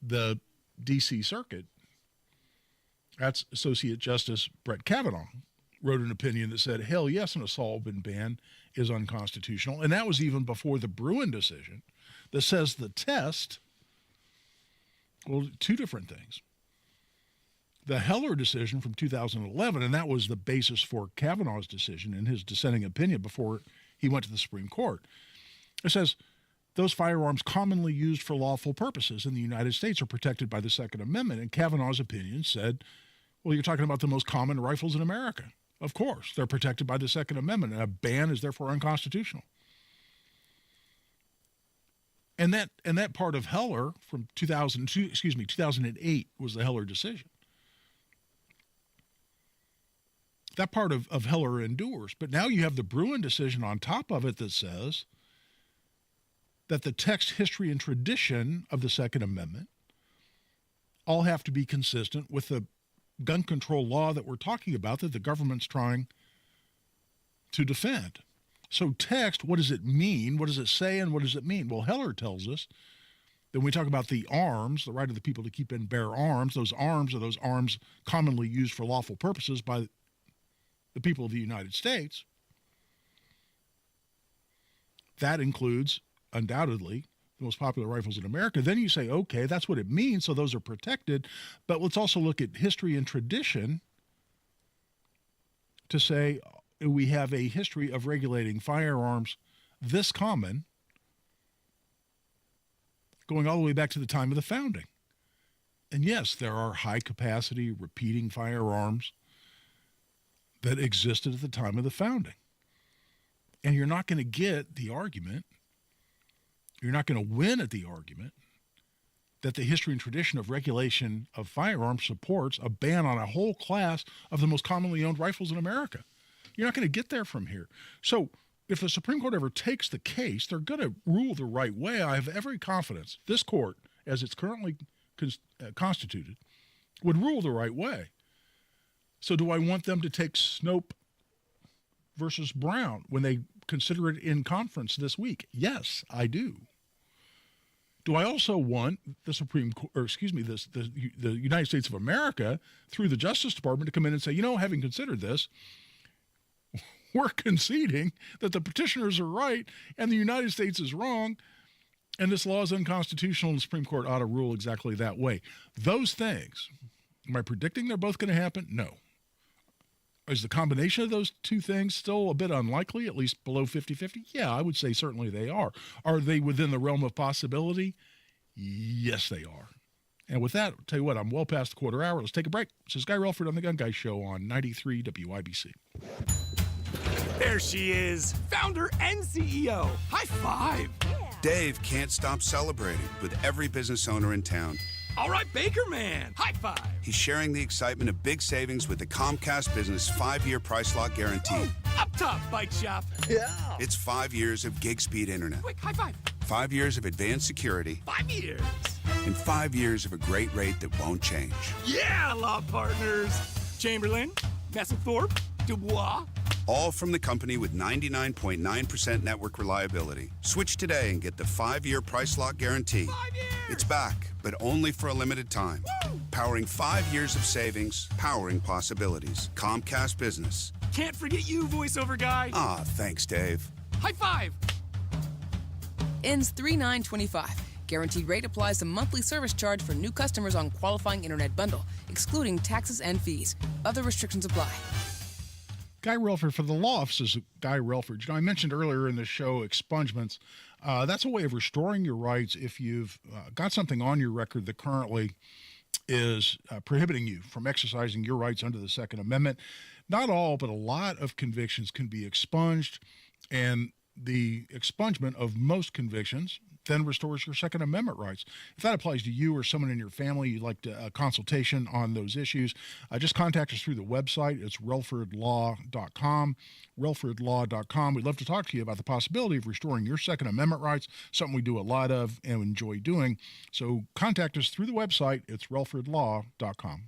the D.C. Circuit? That's Associate Justice Brett Kavanaugh. Wrote an opinion that said, hell yes, an assault weapon ban is unconstitutional. And that was even before the Bruen decision that says the test, well, two different things. The Heller decision from 2011, and that was the basis for Kavanaugh's decision in his dissenting opinion before he went to the Supreme Court. It says those firearms commonly used for lawful purposes in the United States are protected by the Second Amendment. And Kavanaugh's opinion said, well, you're talking about the most common rifles in America. Of course, they're protected by the Second Amendment, and a ban is therefore unconstitutional. And that part of Heller from 2008 was the Heller decision. That part of Heller endures. But now you have the Bruen decision on top of it that says that the text, history, and tradition of the Second Amendment all have to be consistent with the gun control law that we're talking about that the government's trying to defend. So text, what does it mean? What does it say, and what does it mean? Well, Heller tells us that when we talk about the arms, the right of the people to keep and bear arms, those arms are those arms commonly used for lawful purposes by the people of the United States. That includes, undoubtedly, the most popular rifles in America. Then you say, okay, that's what it means, so those are protected. But let's also look at history and tradition to say we have a history of regulating firearms this common going all the way back to the time of the founding. And yes, there are high-capacity repeating firearms that existed at the time of the founding. And you're not going to get the argument, you're not going to win at the argument that the history and tradition of regulation of firearms supports a ban on a whole class of the most commonly owned rifles in America. You're not going to get there from here. So if the Supreme Court ever takes the case, they're going to rule the right way. I have every confidence this court, as it's currently constituted, would rule the right way. So do I want them to take Snope versus Brown when they consider it in conference this week? Yes, I do. Do I also want the the United States of America through the Justice Department to come in and say, having considered this, we're conceding that the petitioners are right and the United States is wrong, and this law is unconstitutional, and the Supreme Court ought to rule exactly that way. Those things, am I predicting they're both going to happen? No. Is the combination of those two things still a bit unlikely, at least below 50-50? Yeah, I would say certainly they are. Are they within the realm of possibility? Yes, they are. And with that, I'll tell you what, I'm well past the quarter hour. Let's take a break. This is Guy Relford on The Gun Guy Show on 93 WIBC. There she is, founder and CEO. High five. Dave can't stop celebrating with every business owner in town. All right, Baker Man, high five. He's sharing the excitement of big savings with the Comcast Business 5-year price lock guarantee. Ooh, up top, bike shop. Yeah. It's 5 years of gig speed internet. Quick, high five. 5 years of advanced security. 5 years. And 5 years of a great rate that won't change. Yeah, law partners. Chamberlain, Messethorpe, Dubois. All from the company with 99.9% network reliability. Switch today and get the 5-year price lock guarantee. 5 years. It's back, but only for a limited time. Woo! Powering 5 years of savings, powering possibilities. Comcast Business. Can't forget you, voiceover guy. Ah, thanks, Dave. High five. Ends 3/9/25. Guaranteed rate applies to monthly service charge for new customers on qualifying internet bundle, excluding taxes and fees. Other restrictions apply. Guy Relford for the law offices of Guy Relford. You know, I mentioned earlier in the show expungements. That's a way of restoring your rights if you've got something on your record that currently is prohibiting you from exercising your rights under the Second Amendment. Not all, but a lot of convictions can be expunged, and the expungement of most convictions then restores your Second Amendment rights. If that applies to you or someone in your family, you'd like a consultation on those issues, just contact us through the website. It's relfordlaw.com, relfordlaw.com. We'd love to talk to you about the possibility of restoring your Second Amendment rights, something we do a lot of and enjoy doing. So contact us through the website. It's relfordlaw.com.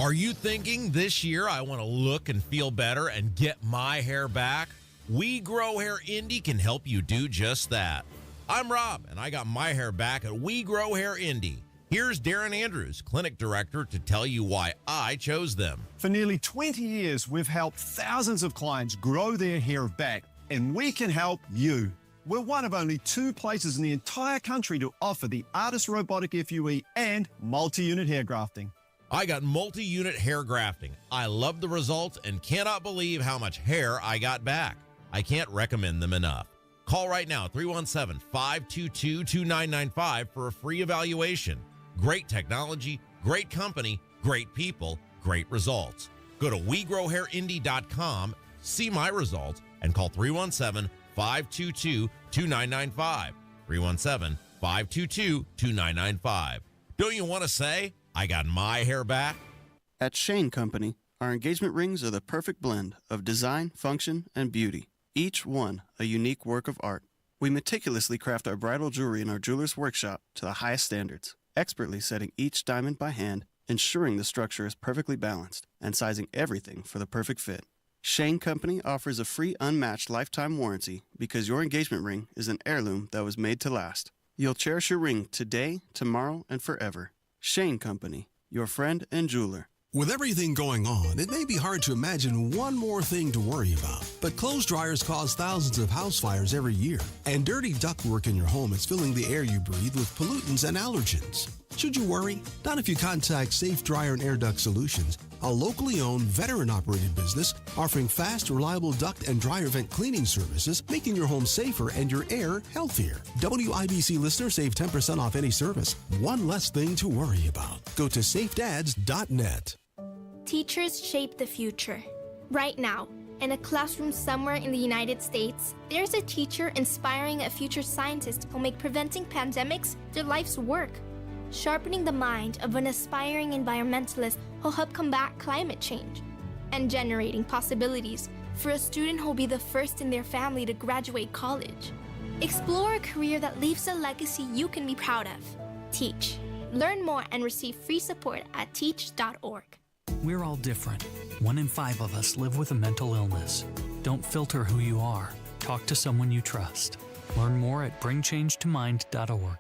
Are you thinking this year I want to look and feel better and get my hair back? We Grow Hair Indy can help you do just that. I'm Rob, and I got my hair back at We Grow Hair Indy. Here's Darren Andrews, clinic director, to tell you why I chose them. For nearly 20 years, we've helped thousands of clients grow their hair back, and we can help you. We're one of only 2 places in the entire country to offer the ARTIS Robotic FUE and multi-unit hair grafting. I got multi-unit hair grafting. I love the results and cannot believe how much hair I got back. I can't recommend them enough. Call right now, 317-522-2995 for a free evaluation. Great technology, great company, great people, great results. Go to WeGrowHairIndy.com, see my results, and call 317-522-2995. 317-522-2995. Don't you want to say, I got my hair back? At Shane Company, our engagement rings are the perfect blend of design, function, and beauty. Each one a unique work of art. We meticulously craft our bridal jewelry in our jeweler's workshop to the highest standards, expertly setting each diamond by hand, ensuring the structure is perfectly balanced, and sizing everything for the perfect fit. Shane Company offers a free unmatched lifetime warranty because your engagement ring is an heirloom that was made to last. You'll cherish your ring today, tomorrow, and forever. Shane Company, your friend and jeweler. With everything going on, it may be hard to imagine one more thing to worry about. But clothes dryers cause thousands of house fires every year, and dirty ductwork in your home is filling the air you breathe with pollutants and allergens. Should you worry? Not if you contact Safe Dryer and Air Duct Solutions, a locally owned, veteran-operated business offering fast, reliable duct and dryer vent cleaning services, making your home safer and your air healthier. WIBC listeners save 10% off any service. One less thing to worry about. Go to safedads.net. Teachers shape the future. Right now, in a classroom somewhere in the United States, there's a teacher inspiring a future scientist who'll make preventing pandemics their life's work. Sharpening the mind of an aspiring environmentalist who'll help combat climate change. And generating possibilities for a student who'll be the first in their family to graduate college. Explore a career that leaves a legacy you can be proud of. Teach. Learn more and receive free support at teach.org. We're all different. 1 in 5 of us live with a mental illness. Don't filter who you are. Talk to someone you trust. Learn more at bringchangetomind.org.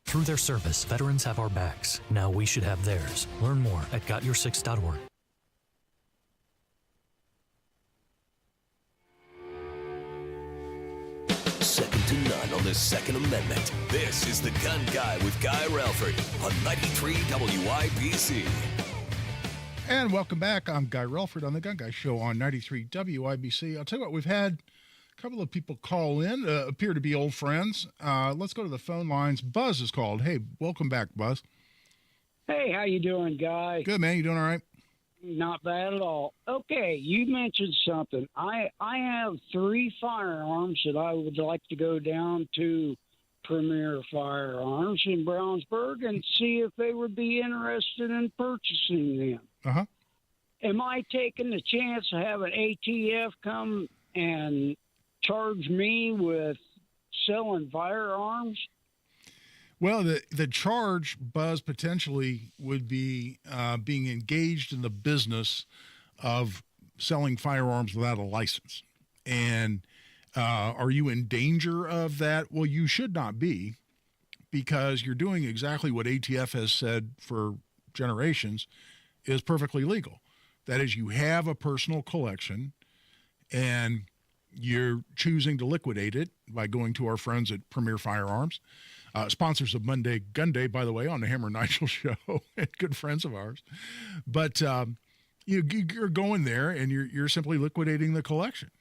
Through their service, veterans have our backs. Now we should have theirs. Learn more at gotyour6.org. Second to none on the Second Amendment. This is The Gun Guy with Guy Relford on 93 WIBC. And welcome back. I'm Guy Relford on the Gun Guy Show on 93 WIBC. I'll tell you what, we've had a couple of people call in, appear to be old friends. Let's go to the phone lines. Buzz is called. Hey, welcome back, Buzz. Hey, how you doing, Guy? Good, man. You doing all right? Not bad at all. Okay, you mentioned something. I have 3 firearms that I would like to go down to Premier Firearms in Brownsburg and see if they would be interested in purchasing them. Uh-huh. Am I taking the chance to have an ATF come and charge me with selling firearms? Well, the charge, Buzz, potentially would be being engaged in the business of selling firearms without a license. And are you in danger of that? Well, you should not be, because you're doing exactly what ATF has said for generations is perfectly legal. That is, you have a personal collection and you're choosing to liquidate it by going to our friends at Premier Firearms, sponsors of Monday Gun Day, by the way, on the Hammer and Nigel show, and good friends of ours. But you're going there and you're simply liquidating the collection.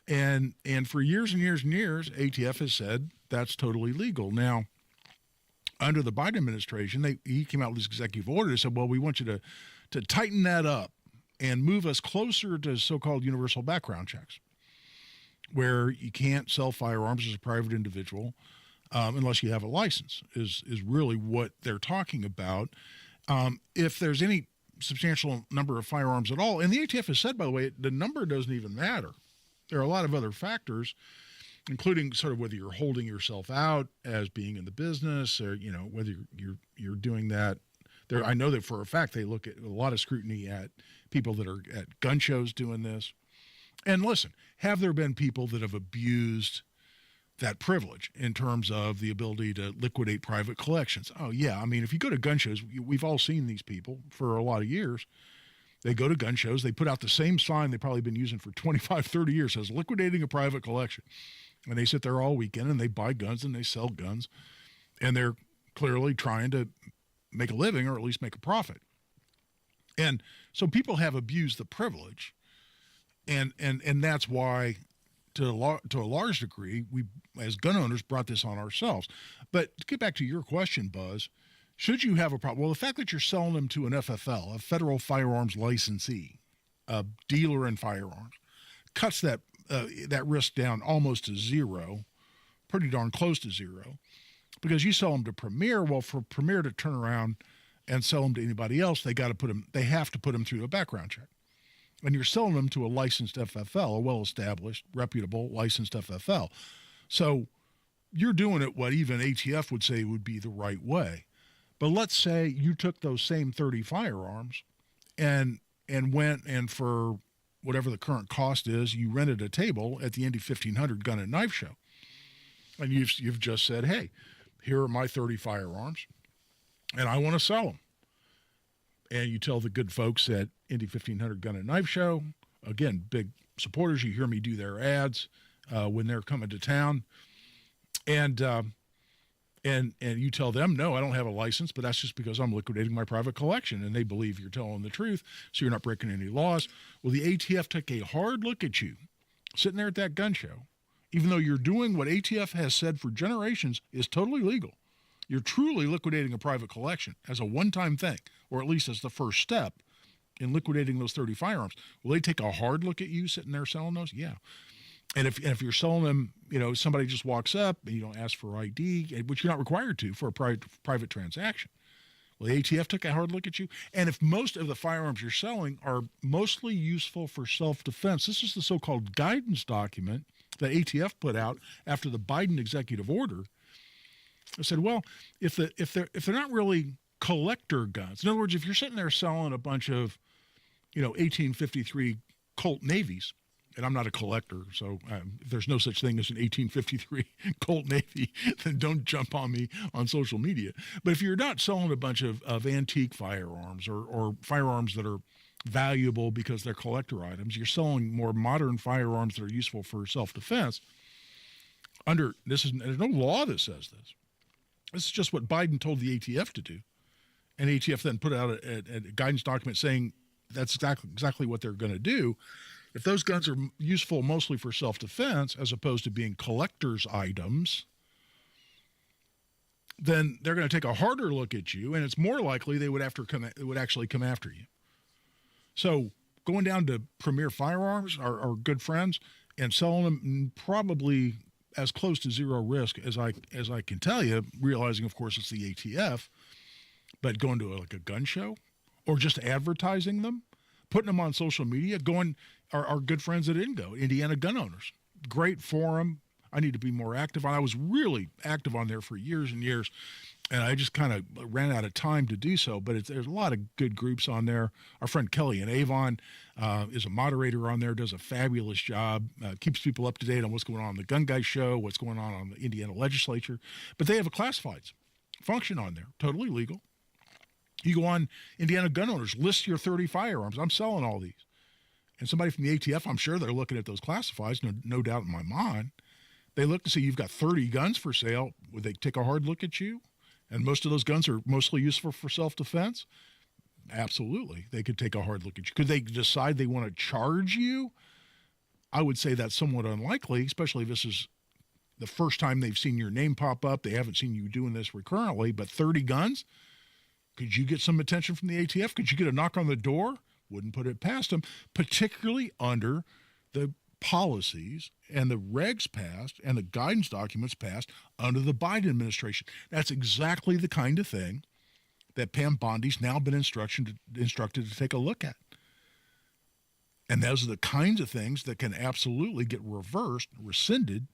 And for years and years and years, ATF has said that's totally legal. Now, under the Biden administration, he came out with this executive order that said, well, we want you to tighten that up and move us closer to so-called universal background checks, where you can't sell firearms as a private individual unless you have a license, is really what they're talking about. If there's any substantial number of firearms at all, and the ATF has said, by the way, the number doesn't even matter. There are a lot of other factors, including sort of whether you're holding yourself out as being in the business, or whether you're doing that. I know that for a fact they look at a lot of scrutiny at people that are at gun shows doing this. And listen, have there been people that have abused that privilege in terms of the ability to liquidate private collections? Oh, yeah. I mean, if you go to gun shows, we've all seen these people for a lot of years. They go to gun shows, they put out the same sign they've probably been using for 25, 30 years, says liquidating a private collection. And they sit there all weekend and they buy guns and they sell guns. And they're clearly trying to make a living, or at least make a profit. And so people have abused the privilege. And that's why, to a large degree, we as gun owners brought this on ourselves. But to get back to your question, Buzz, should you have a problem? Well, the fact that you're selling them to an FFL, a federal firearms licensee, a dealer in firearms, cuts that risk down almost to zero, pretty darn close to zero, because you sell them to Premier. Well, for Premier to turn around and sell them to anybody else, they have to put them through a background check. And you're selling them to a licensed FFL, a well-established, reputable, licensed FFL. So you're doing it what even ATF would say would be the right way. But let's say you took those same 30 firearms and went, and for whatever the current cost is, you rented a table at the Indy 1500 Gun and Knife Show. And you've just said, hey, here are my 30 firearms, and I want to sell them. And you tell the good folks at Indy 1500 Gun and Knife Show, again, big supporters, you hear me do their ads when they're coming to town. And you tell them, no, I don't have a license, but that's just because I'm liquidating my private collection. And they believe you're telling the truth, so you're not breaking any laws. Well, the ATF took a hard look at you sitting there at that gun show, even though you're doing what ATF has said for generations is totally legal. You're truly liquidating a private collection as a one-time thing, or at least as the first step in liquidating those 30 firearms. Will they take a hard look at you sitting there selling those? Yeah. And if you're selling them, somebody just walks up and you don't ask for ID, which you're not required to for a private transaction. Well, the ATF took a hard look at you. And if most of the firearms you're selling are mostly useful for self-defense, this is the so-called guidance document that ATF put out after the Biden executive order. I said, well, if they're not really collector guns, in other words, if you're sitting there selling a bunch of, 1853 Colt Navies, and I'm not a collector, so if there's no such thing as an 1853 Colt Navy, then don't jump on me on social media. But if you're not selling a bunch of antique firearms or firearms that are valuable because they're collector items, you're selling more modern firearms that are useful for self-defense. There's no law that says this. This is just what Biden told the ATF to do. And ATF then put out a guidance document saying that's exactly what they're going to do. If those guns are useful mostly for self-defense as opposed to being collector's items, then they're going to take a harder look at you, and it's more likely they would actually come after you. So going down to Premier Firearms, our good friends, and selling them probably as close to zero risk as I can tell you, realizing, of course, it's the ATF, but going to like a gun show or just advertising them, putting them on social media, our good friends at INGO, Indiana Gun Owners. Great forum. I need to be more active on. I was really active on there for years and years, and I just kind of ran out of time to do so. But there's a lot of good groups on there. Our friend Kelly in Avon is a moderator on there, does a fabulous job, keeps people up to date on what's going on the Gun Guy Show, what's going on the Indiana legislature. But they have a classifieds function on there, totally legal. You go on Indiana Gun Owners, list your 30 firearms. I'm selling all these. And somebody from the ATF, I'm sure they're looking at those classifieds, no doubt in my mind. They look to see you've got 30 guns for sale. Would they take a hard look at you? And most of those guns are mostly useful for self-defense? Absolutely. They could take a hard look at you. Could they decide they want to charge you? I would say that's somewhat unlikely, especially if this is the first time they've seen your name pop up. They haven't seen you doing this recurrently. But 30 guns? Could you get some attention from the ATF? Could you get a knock on the door? Wouldn't put it past them, particularly under the policies and the regs passed and the guidance documents passed under the Biden administration. That's exactly the kind of thing that Pam Bondi's now been instructed to take a look at. And those are the kinds of things that can absolutely get rescinded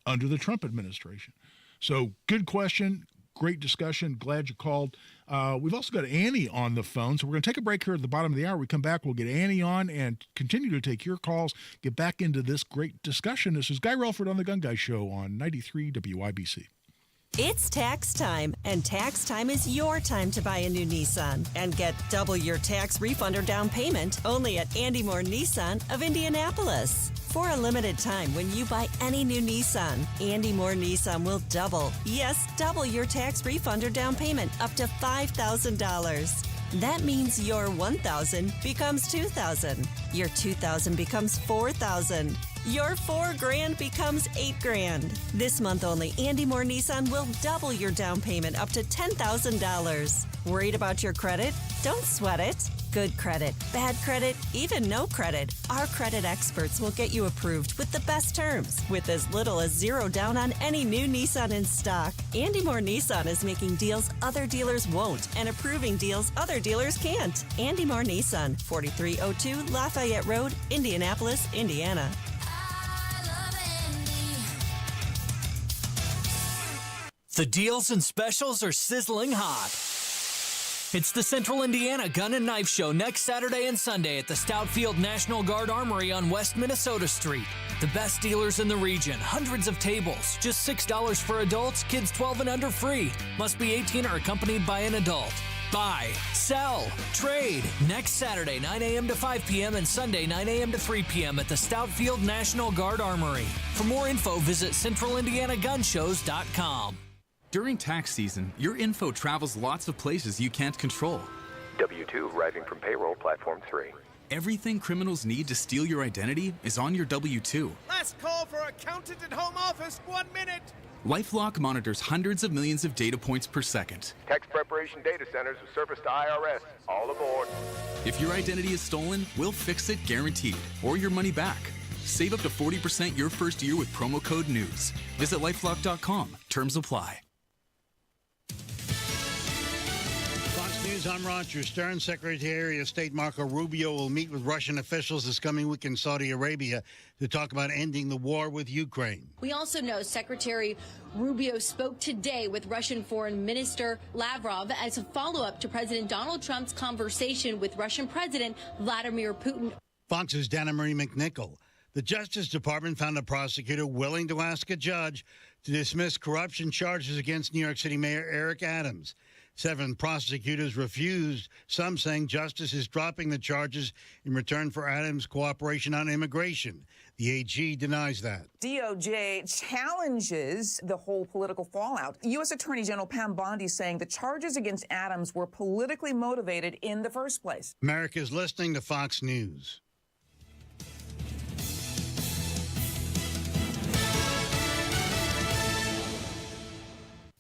under the Trump administration. So good question. Great discussion. Glad you called. We've also got Annie on the phone, so we're going to take a break here at the bottom of the hour. We come back, we'll get Annie on and continue to take your calls, get back into this great discussion. This is Guy Relford on The Gun Guy Show on 93 WIBC. It's tax time, and tax time is your time to buy a new Nissan and get double your tax refund or down payment only at Andy Moore Nissan of Indianapolis. For a limited time, when you buy any new Nissan, Andy Moore Nissan will double your tax refund or down payment up to $5,000. That means your $1,000 becomes $2,000. Your $2,000 becomes $4,000. Your $4,000 becomes $8,000. This month only, Andy Moore Nissan will double your down payment up to $10,000. Worried about your credit? Don't sweat it. Good credit, bad credit, even no credit. Our credit experts will get you approved with the best terms with as little as $0 down on any new Nissan in stock. Andy Moore Nissan is making deals other dealers won't and approving deals other dealers can't. Andy Moore Nissan, 4302 Lafayette Road, Indianapolis, Indiana. The deals and specials are sizzling hot. It's the Central Indiana Gun and Knife Show next Saturday and Sunday at the Stoutfield National Guard Armory on West Minnesota Street. The best dealers in the region, hundreds of tables, just $6 for adults, kids 12 and under free. Must be 18 or accompanied by an adult. Buy, sell, trade. Next Saturday, 9 a.m. to 5 p.m. and Sunday, 9 a.m. to 3 p.m. at the Stoutfield National Guard Armory. For more info, visit CentralIndianaGunShows.com. During tax season, your info travels lots of places you can't control. W-2 arriving from payroll platform 3. Everything criminals need to steal your identity is on your W-2. Last call for accountant and home office, 1 minute. LifeLock monitors hundreds of millions of data points per second. Tax preparation data centers with service to IRS. All aboard. If your identity is stolen, we'll fix it guaranteed, or your money back. Save up to 40% your first year with promo code NEWS. Visit LifeLock.com. Terms apply. I'm Roger Stern. Secretary of State Marco Rubio will meet with Russian officials this coming week in Saudi Arabia to talk about ending the war with Ukraine. We also know Secretary Rubio spoke today with Russian Foreign Minister Lavrov as a follow-up to President Donald Trump's conversation with Russian President Vladimir Putin. Fox's Dana Marie McNichol. The Justice Department found a prosecutor willing to ask a judge to dismiss corruption charges against New York City Mayor Eric Adams. 7 prosecutors refused, some saying justice is dropping the charges in return for Adams' cooperation on immigration. The AG denies that. DOJ challenges the whole political fallout. U.S. Attorney General Pam Bondi saying the charges against Adams were politically motivated in the first place. America's listening to Fox News.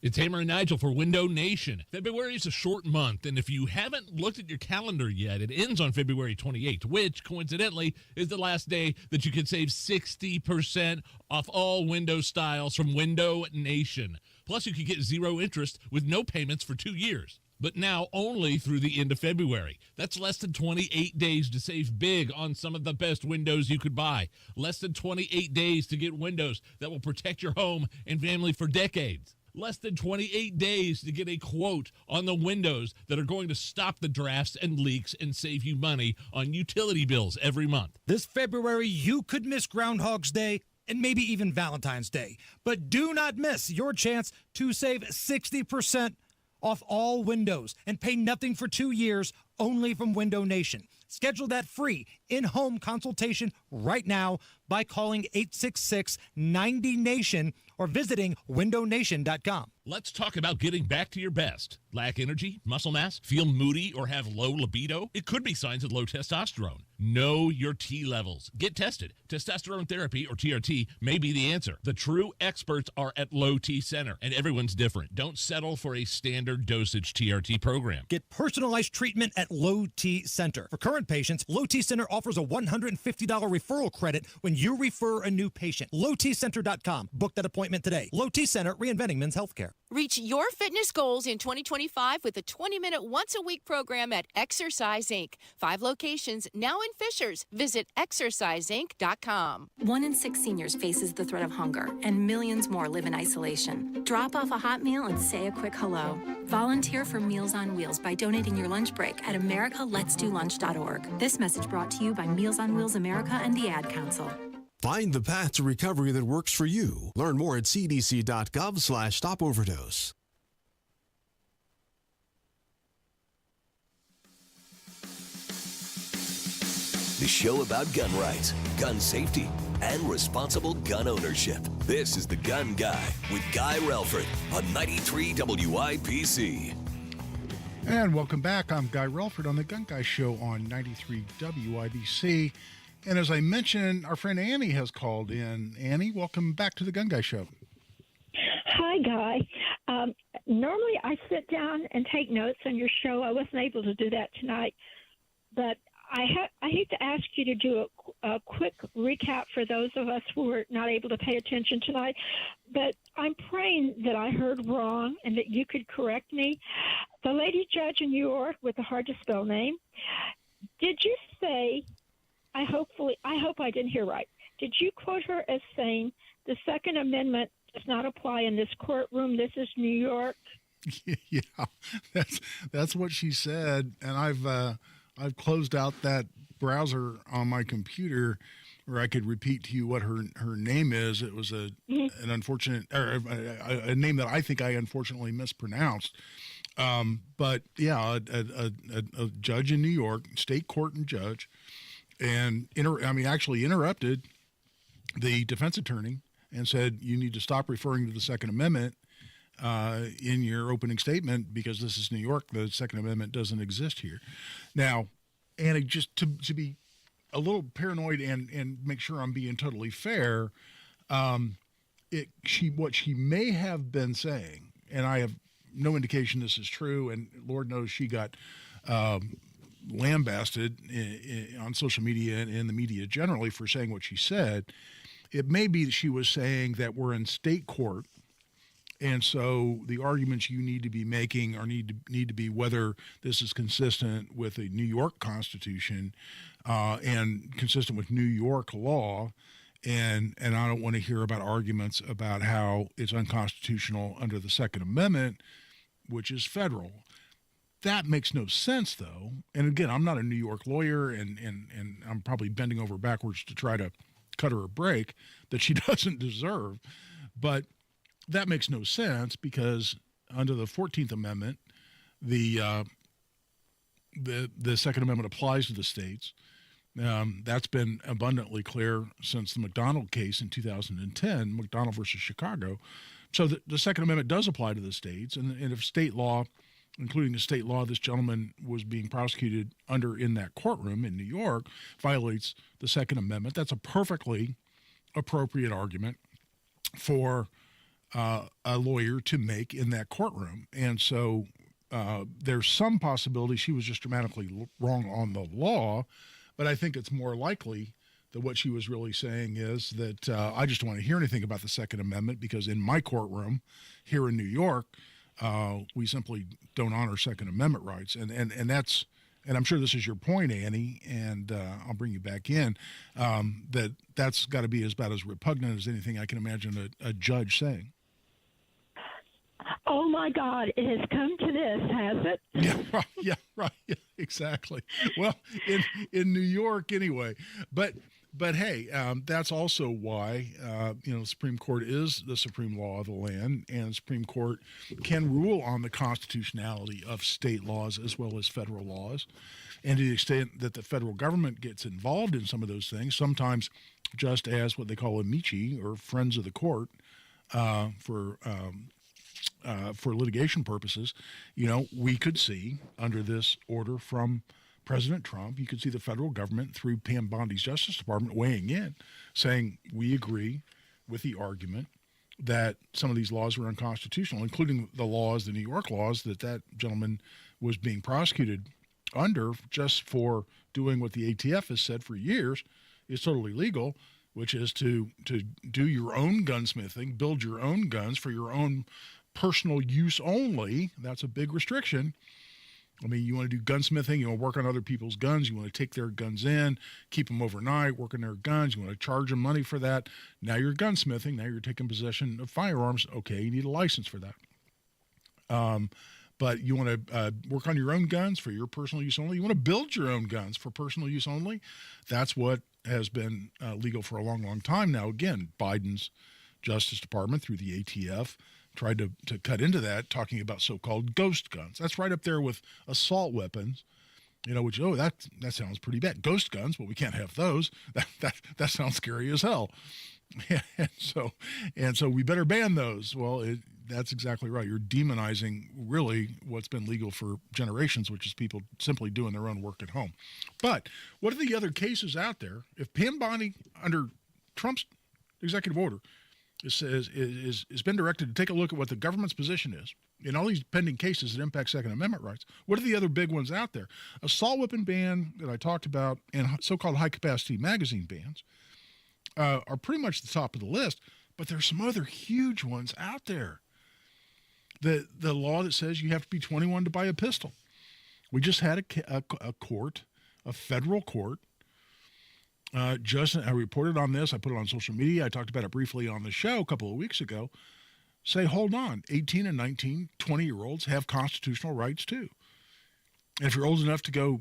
It's Hammer and Nigel for Window Nation. February is a short month, and if you haven't looked at your calendar yet, it ends on February 28th, which, coincidentally, is the last day that you can save 60% off all window styles from Window Nation. Plus, you can get zero interest with no payments for 2 years. But now only through the end of February. That's less than 28 days to save big on some of the best windows you could buy. Less than 28 days to get windows that will protect your home and family for decades. Less than 28 days to get a quote on the windows that are going to stop the drafts and leaks and save you money on utility bills every month. This February, you could miss Groundhog's Day and maybe even Valentine's Day. But do not miss your chance to save 60% off all windows and pay nothing for 2 years only from Window Nation. Schedule that free in-home consultation right now by calling 866-90-NATION or visiting windownation.com. Let's talk about getting back to your best. Lack energy, muscle mass, feel moody, or have low libido? It could be signs of low testosterone. Know your T levels. Get tested. Testosterone therapy, or TRT, may be the answer. The true experts are at Low T Center, and everyone's different. Don't settle for a standard dosage TRT program. Get personalized treatment at Low T Center. For current patients, Low T Center offers a $150 referral credit when you refer a new patient. LowTCenter.com. Book that appointment today. Low T Center, reinventing men's healthcare. Reach your fitness goals in 2025 with a 20-minute once-a-week program at Exercise Inc. 5 locations now in Fishers. Visit exerciseinc.com. 1 in 6 seniors faces the threat of hunger, and millions more live in isolation. Drop off a hot meal and say a quick hello. Volunteer for Meals on Wheels by donating your lunch break at americaletsdolunch.org. This message brought to you by Meals on Wheels America and the Ad Council. Find the path to recovery that works for you. Learn more at cdc.gov/stopoverdose. The show about gun rights, gun safety, and responsible gun ownership. This is The Gun Guy with Guy Relford on 93 WIPC. And welcome back. I'm Guy Relford on The Gun Guy Show on 93 WIBC. And as I mentioned, our friend Annie has called in. Annie, welcome back to The Gun Guy Show. Hi, Guy. Normally I sit down and take notes on your show. I wasn't able to do that tonight. But I hate to ask you to do a quick recap for those of us who were not able to pay attention tonight. But I'm praying that I heard wrong and that you could correct me. The lady judge in New York with the hard-to-spell name, did you say... I hope I didn't hear right. Did you quote her as saying the Second Amendment does not apply in this courtroom? This is New York. Yeah, that's what she said, and I've closed out that browser on my computer where I could repeat to you what her name is. It was an unfortunate, or a name that I think I unfortunately mispronounced. But yeah, a judge in New York, state court and judge. And actually interrupted the defense attorney and said, you need to stop referring to the Second Amendment in your opening statement because this is New York. The Second Amendment doesn't exist here. Now, and just to be a little paranoid and make sure I'm being totally fair, what she may have been saying, and I have no indication this is true, and Lord knows she got lambasted on social media and in the media generally for saying what she said. It may be that she was saying that we're in state court, and so the arguments you need to be making or need to be whether this is consistent with a New York Constitution and consistent with New York law. And I don't want to hear about arguments about how it's unconstitutional under the Second Amendment, which is federal. That makes no sense, though. And again, I'm not a New York lawyer, and I'm probably bending over backwards to try to cut her a break that she doesn't deserve. But that makes no sense because under the 14th Amendment, the Second Amendment applies to the states. That's been abundantly clear since the McDonald case in 2010, McDonald versus Chicago. So the Second Amendment does apply to the states, and if state law, including the state law this gentleman was being prosecuted under in that courtroom in New York, violates the Second Amendment, that's a perfectly appropriate argument for a lawyer to make in that courtroom. And so there's some possibility she was just dramatically wrong on the law, but I think it's more likely that what she was really saying is that I just don't want to hear anything about the Second Amendment because in my courtroom here in New York, we simply don't honor Second Amendment rights. And that's, and I'm sure this is your point, Annie, and I'll bring you back in, that's got to be about as repugnant as anything I can imagine a judge saying. Oh my God, it has come to this, has it? Yeah, right. Yeah, exactly. Well, in New York anyway. But hey, that's also why, the Supreme Court is the supreme law of the land, and the Supreme Court can rule on the constitutionality of state laws as well as federal laws. And to the extent that the federal government gets involved in some of those things, sometimes just as what they call amici or friends of the court for litigation purposes, we could see under this order from President Trump, you could see the federal government through Pam Bondi's Justice Department weighing in, saying we agree with the argument that some of these laws were unconstitutional, including the laws, the New York laws that gentleman was being prosecuted under just for doing what the ATF has said for years is totally legal, which is to do your own gunsmithing, build your own guns for your own personal use only. That's a big restriction. I mean, you want to do gunsmithing, you want to work on other people's guns, you want to take their guns in, keep them overnight, work on their guns, you want to charge them money for that. Now you're gunsmithing, now you're taking possession of firearms. Okay, you need a license for that. But you want to work on your own guns for your personal use only. You want to build your own guns for personal use only. That's what has been legal for a long, long time now. Again, Biden's Justice Department through the ATF tried to cut into that, talking about so-called ghost guns. That's right up there with assault weapons, which, that sounds pretty bad. Ghost guns, well, we can't have those. That sounds scary as hell. And so we better ban those. Well, that's exactly right. You're demonizing really what's been legal for generations, which is people simply doing their own work at home. But what are the other cases out there? If Pam Bondi, under Trump's executive order, has been directed to take a look at what the government's position is in all these pending cases that impact Second Amendment rights. What are the other big ones out there? Assault weapon ban that I talked about and so-called high-capacity magazine bans are pretty much the top of the list, but there's some other huge ones out there. The law that says you have to be 21 to buy a pistol. We just had a federal court, I reported on this. I put it on social media. I talked about it briefly on the show a couple of weeks ago. Say, hold on, 18 and 19, 20-year-olds have constitutional rights too. And if you're old enough to go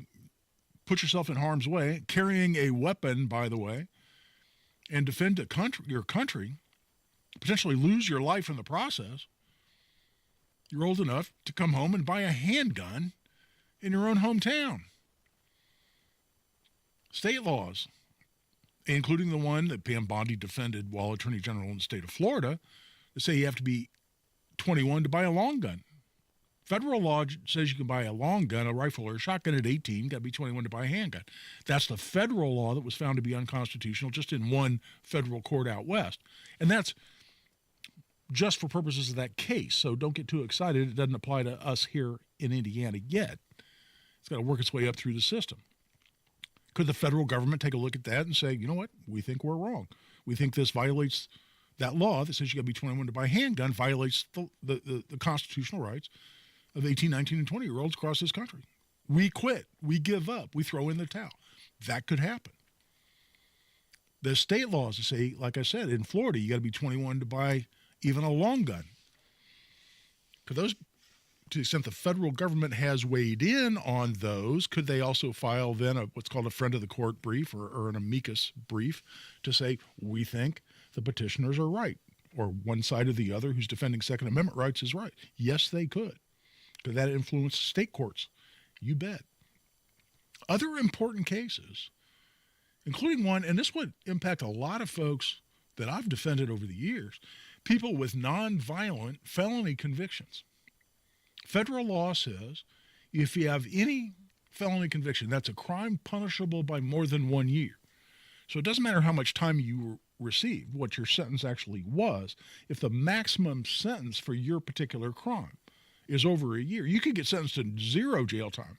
put yourself in harm's way, carrying a weapon, by the way, and defend your country, potentially lose your life in the process, you're old enough to come home and buy a handgun in your own hometown. State laws, including the one that Pam Bondi defended while Attorney General in the state of Florida, that say you have to be 21 to buy a long gun. Federal law says you can buy a long gun, a rifle, or a shotgun at 18. Got to be 21 to buy a handgun. That's the federal law that was found to be unconstitutional just in one federal court out west. And that's just for purposes of that case. So don't get too excited. It doesn't apply to us here in Indiana yet. It's got to work its way up through the system. Could the federal government take a look at that and say, you know what, we think we're wrong. We think this violates that law that says you got to be 21 to buy a handgun, violates the constitutional rights of 18, 19, and 20-year-olds across this country. We quit. We give up. We throw in the towel. That could happen. The state laws say, like I said, in Florida, you got to be 21 to buy even a long gun. Could those, to the extent the federal government has weighed in on those, could they also file then what's called a friend of the court brief or an amicus brief to say, we think the petitioners are right, or one side or the other who's defending Second Amendment rights is right? Yes, they could. Could that influence state courts? You bet. Other important cases including one, and this would impact a lot of folks that I've defended over the years, people with nonviolent felony convictions. Federal law says if you have any felony conviction, that's a crime punishable by more than 1 year. So it doesn't matter how much time you received, what your sentence actually was. If the maximum sentence for your particular crime is over a year, you could get sentenced to 0 jail time.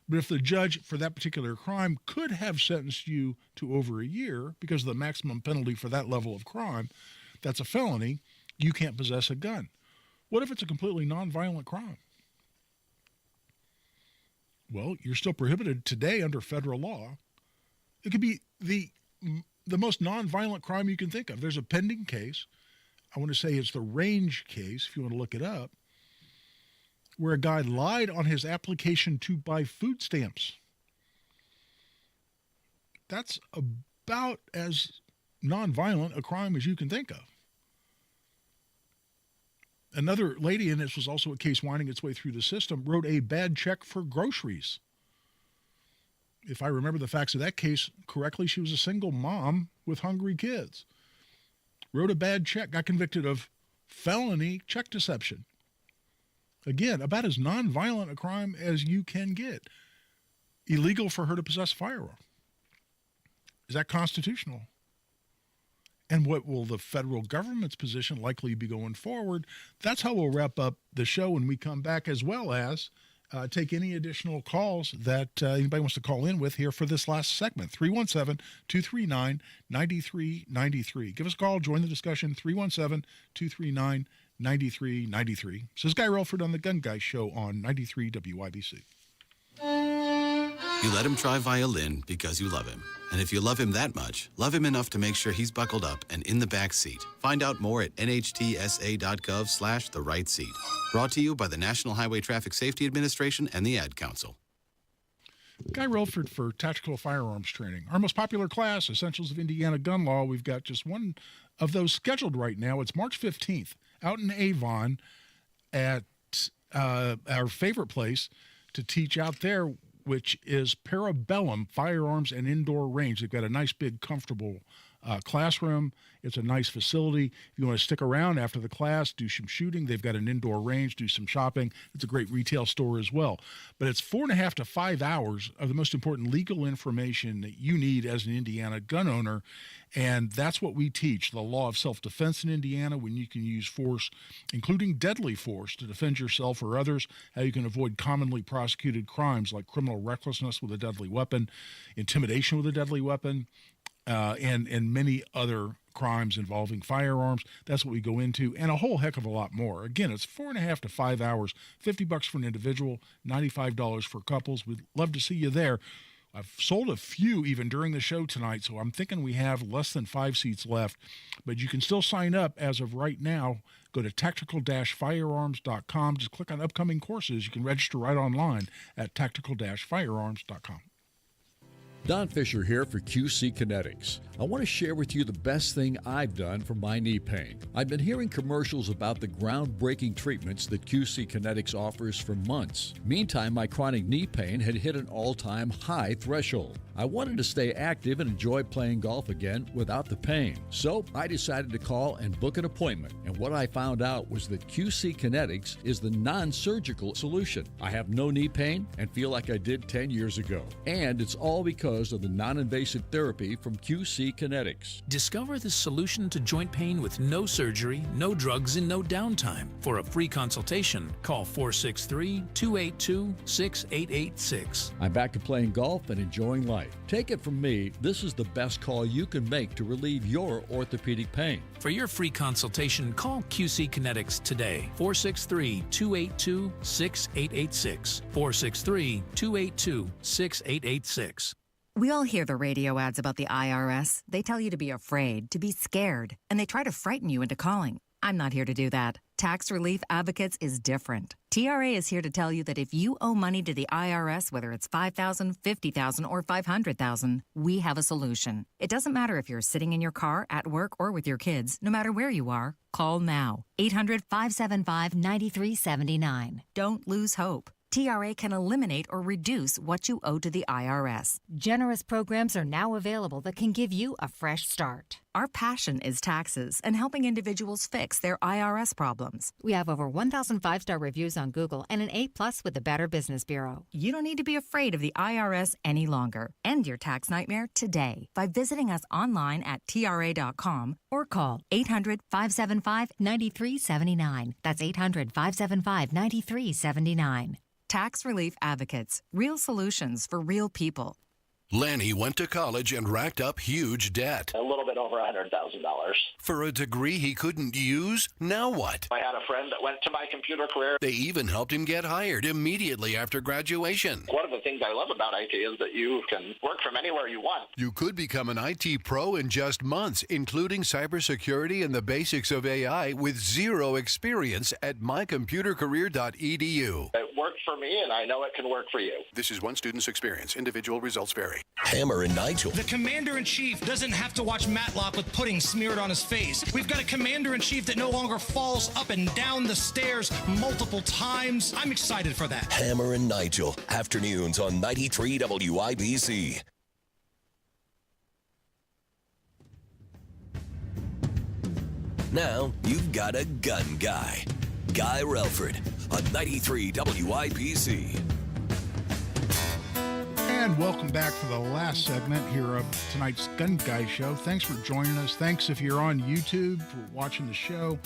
But if the judge for that particular crime could have sentenced you to over a year because of the maximum penalty for that level of crime, that's a felony, you can't possess a gun. What if it's a completely nonviolent crime? Well, you're still prohibited today under federal law. It could be the most nonviolent crime you can think of. There's a pending case. I want to say it's the Range case, if you want to look it up, where a guy lied on his application to buy food stamps. That's about as nonviolent a crime as you can think of. Another lady, and this was also a case winding its way through the system, wrote a bad check for groceries. If I remember the facts of that case correctly, she was a single mom with hungry kids. Wrote a bad check, got convicted of felony check deception. Again, about as nonviolent a crime as you can get. Illegal for her to possess a firearm. Is that constitutional? And what will the federal government's position likely be going forward? That's how we'll wrap up the show when we come back, as well as take any additional calls that anybody wants to call in with here for this last segment. 317-239-9393. Give us a call, join the discussion, 317-239-9393. 9393. Says Guy Relford on the Gun Guy Show on 93 WIBC. You let him try violin because you love him. And if you love him that much, love him enough to make sure he's buckled up and in the back seat. Find out more at nhtsa.gov/the right seat. Brought to you by the National Highway Traffic Safety Administration and the Ad Council. Guy Relford for Tactical Firearms Training. Our most popular class, Essentials of Indiana Gun Law. We've got just one of those scheduled right now. It's March 15th. Out in Avon at our favorite place to teach out there, which is Parabellum Firearms and Indoor Range. They've got a nice, big, comfortable classroom. It's a nice facility. If you want to stick around after the class, do some shooting, they've got an indoor range, do some shopping. It's a great retail store as well. But it's 4.5 to 5 hours of the most important legal information that you need as an Indiana gun owner. And that's what we teach, the law of self-defense in Indiana, when you can use force, including deadly force, to defend yourself or others, how you can avoid commonly prosecuted crimes like criminal recklessness with a deadly weapon, intimidation with a deadly weapon, and many other crimes involving firearms. That's what we go into, and a whole heck of a lot more. Again, it's 4.5 to 5 hours, $50 for an individual, $95 for couples. We'd love to see you there. I've sold a few even during the show tonight, so I'm thinking we have less than 5 seats left. But you can still sign up as of right now. Go to tactical-firearms.com. Just click on upcoming courses. You can register right online at tactical-firearms.com. Don Fisher here for QC Kinetics. I want to share with you the best thing I've done for my knee pain. I've been hearing commercials about the groundbreaking treatments that QC Kinetics offers for months. Meantime, my chronic knee pain had hit an all-time high threshold. I wanted to stay active and enjoy playing golf again without the pain. So I decided to call and book an appointment. And what I found out was that QC Kinetics is the non-surgical solution. I have no knee pain and feel like I did 10 years ago. And it's all because of the non-invasive therapy from QC Kinetics. Discover the solution to joint pain with no surgery, no drugs, and no downtime. For a free consultation, call 463-282-6886. I'm back to playing golf and enjoying life. Take it from me, this is the best call you can make to relieve your orthopedic pain. For your free consultation, call QC Kinetics today. 463-282-6886. 463-282-6886. We all hear the radio ads about the IRS. They tell you to be afraid, to be scared, and they try to frighten you into calling. I'm not here to do that. Tax Relief Advocates is different. TRA is here to tell you that if you owe money to the IRS, whether it's $5,000, $50,000, or $500,000, we have a solution. It doesn't matter if you're sitting in your car, at work, or with your kids. No matter where you are, call now. 800-575-9379. Don't lose hope. TRA can eliminate or reduce what you owe to the IRS. Generous programs are now available that can give you a fresh start. Our passion is taxes and helping individuals fix their IRS problems. We have over 1,000 5-star reviews on Google and an A+ with the Better Business Bureau. You don't need to be afraid of the IRS any longer. End your tax nightmare today by visiting us online at TRA.com or call 800-575-9379. That's 800-575-9379. Tax Relief Advocates. Real solutions for real people. Lanny went to college and racked up huge debt. A little bit over $100,000. For a degree he couldn't use? Now what? I had a friend that went to my computer career. They even helped him get hired immediately after graduation. One of the things I love about IT is that you can work from anywhere you want. You could become an IT pro in just months, including cybersecurity and the basics of AI with zero experience at mycomputercareer.edu. It worked for me, and I know it can work for you. This is one student's experience. Individual results vary. Hammer and Nigel. The commander-in-chief doesn't have to watch Matlock with pudding smeared on his face. We've got a commander-in-chief that no longer falls up and down the stairs multiple times. I'm excited for that. Hammer and Nigel. Afternoons on 93 WIBC. Now you've got a gun guy. Guy Relford on 93 WIBC. And welcome back for the last segment here of tonight's Gun Guy Show. Thanks for joining us. Thanks if you're on YouTube for watching the show.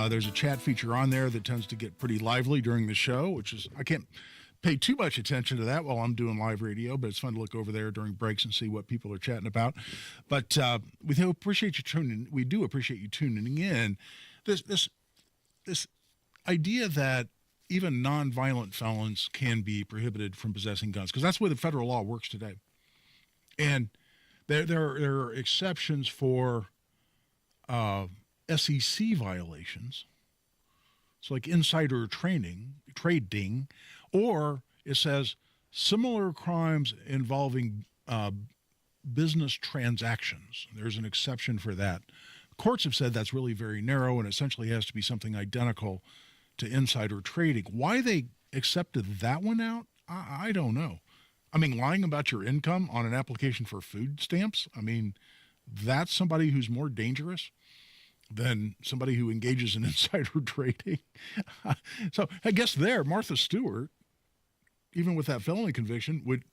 There's a chat feature on there that tends to get pretty lively during the show, which is, I can't pay too much attention to that while I'm doing live radio, but it's fun to look over there during breaks and see what people are chatting about. But we do appreciate you tuning in. This idea that even non-violent felons can be prohibited from possessing guns, because that's the way the federal law works today. And there are exceptions for SEC violations. It's like insider trading, or it says similar crimes involving business transactions. There's an exception for that. Courts have said that's really very narrow and essentially has to be something identical to insider trading. Why they accepted that one out, I don't know. I mean, lying about your income on an application for food stamps, I mean, that's somebody who's more dangerous than somebody who engages in insider trading. So I guess Martha Stewart, even with that felony conviction, would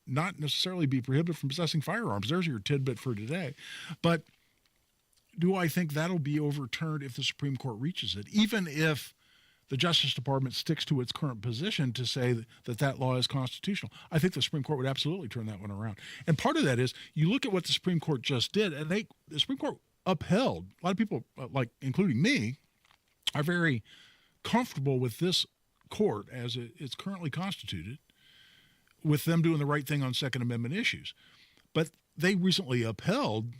not necessarily be prohibited from possessing firearms. There's your tidbit for today. But do I think that'll be overturned if the Supreme Court reaches it, even if the Justice Department sticks to its current position to say that law is constitutional? I think the Supreme Court would absolutely turn that one around. And part of that is you look at what the Supreme Court just did, and the Supreme Court upheld. A lot of people, like including me, are very comfortable with this court as it's currently constituted, with them doing the right thing on Second Amendment issues. But they recently upheld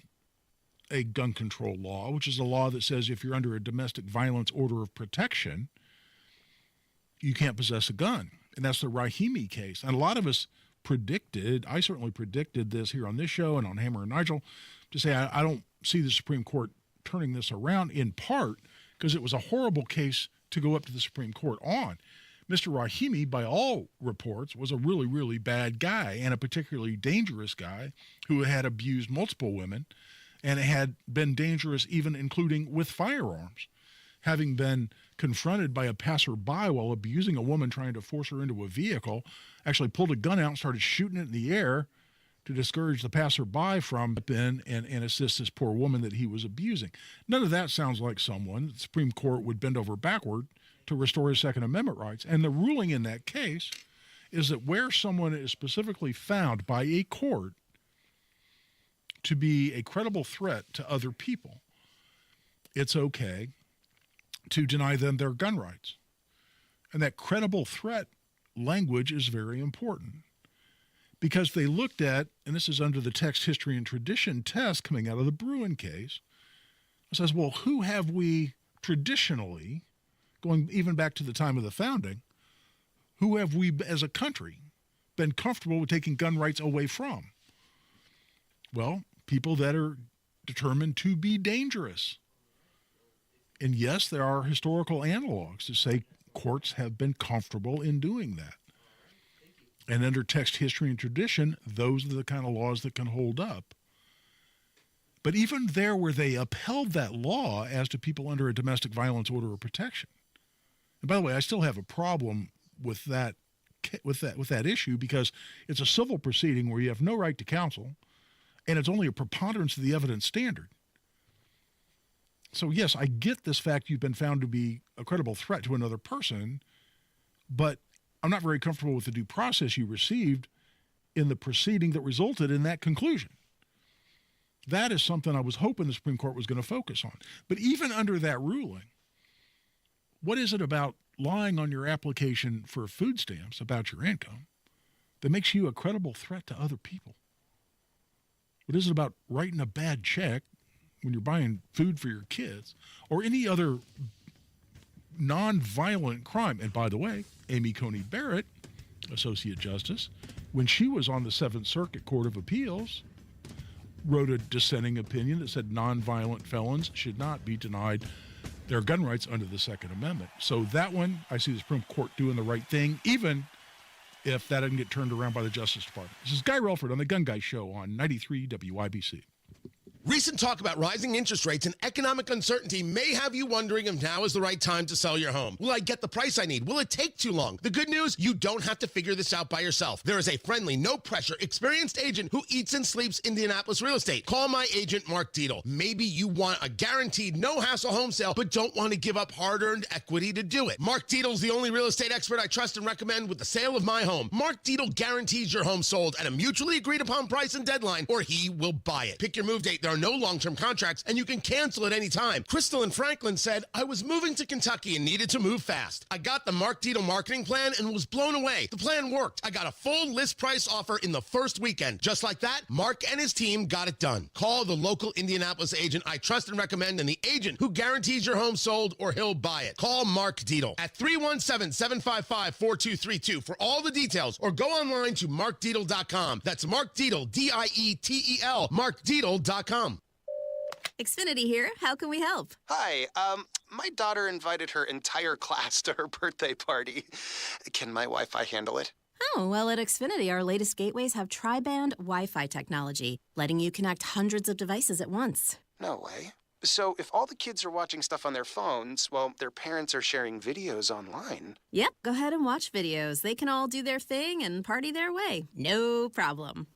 a gun control law, which is a law that says if you're under a domestic violence order of protection, you can't possess a gun. And that's the Rahimi case. And a lot of us predicted, I certainly predicted this here on this show and on Hammer and Nigel, to say I don't see the Supreme Court turning this around, in part because it was a horrible case to go up to the Supreme Court on. Mr. Rahimi, by all reports, was a really, really bad guy and a particularly dangerous guy who had abused multiple women and had been dangerous even including with firearms, having been confronted by a passerby while abusing a woman trying to force her into a vehicle, actually pulled a gun out and started shooting it in the air to discourage the passerby from in and assist this poor woman that he was abusing. None of that sounds like someone the Supreme Court would bend over backward to restore his Second Amendment rights. And the ruling in that case is that where someone is specifically found by a court to be a credible threat to other people, it's okay to deny them their gun rights. And that credible threat language is very important, because they looked at, and this is under the text, history, and tradition test coming out of the Bruen case, it says, well, who have we traditionally, going even back to the time of the founding, who have we as a country been comfortable with taking gun rights away from? Well, people that are determined to be dangerous. And yes, there are historical analogs to say courts have been comfortable in doing that. And under text, history, and tradition, those are the kind of laws that can hold up. But even there where they upheld that law as to people under a domestic violence order of protection. And by the way, I still have a problem with that issue because it's a civil proceeding where you have no right to counsel, and it's only a preponderance of the evidence standard. So yes, I get this fact you've been found to be a credible threat to another person, but I'm not very comfortable with the due process you received in the proceeding that resulted in that conclusion. That is something I was hoping the Supreme Court was going to focus on. But even under that ruling, what is it about lying on your application for food stamps about your income that makes you a credible threat to other people? What is it about writing a bad check when you're buying food for your kids or any other nonviolent crime? And by the way, Amy Coney Barrett, Associate Justice, when she was on the Seventh Circuit Court of Appeals, wrote a dissenting opinion that said nonviolent felons should not be denied their gun rights under the Second Amendment. So that one, I see the Supreme Court doing the right thing, even if that doesn't get turned around by the Justice Department. This is Guy Relford on The Gun Guy Show on 93 WIBC. Recent talk about rising interest rates and economic uncertainty may have you wondering if now is the right time to sell your home. Will I get the price I need? Will it take too long? The good news, you don't have to figure this out by yourself. There is a friendly, no-pressure, experienced agent who eats and sleeps Indianapolis real estate. Call my agent, Mark Dietel. Maybe you want a guaranteed, no-hassle home sale, but don't want to give up hard-earned equity to do it. Mark Dietel is the only real estate expert I trust and recommend with the sale of my home. Mark Dietel guarantees your home sold at a mutually agreed-upon price and deadline, or he will buy it. Pick your move date. There are no long-term contracts, and you can cancel at any time. Crystal in Franklin said, I was moving to Kentucky and needed to move fast. I got the Mark Dietel marketing plan and was blown away. The plan worked. I got a full list price offer in the first weekend. Just like that, Mark and his team got it done. Call the local Indianapolis agent I trust and recommend, and the agent who guarantees your home sold or he'll buy it. Call Mark Dietel at 317-755-4232 for all the details, or go online to markdietel.com. That's Mark Dietel, D-I-E-T-E-L, markdietel.com. Xfinity here. How can we help? Hi. My daughter invited her entire class to her birthday party. Can my Wi-Fi handle it? Oh, well, at Xfinity, our latest gateways have tri-band Wi-Fi technology, letting you connect hundreds of devices at once. No way. So if all the kids are watching stuff on their phones, well, their parents are sharing videos online. Yep, go ahead and watch videos. They can all do their thing and party their way. No problem.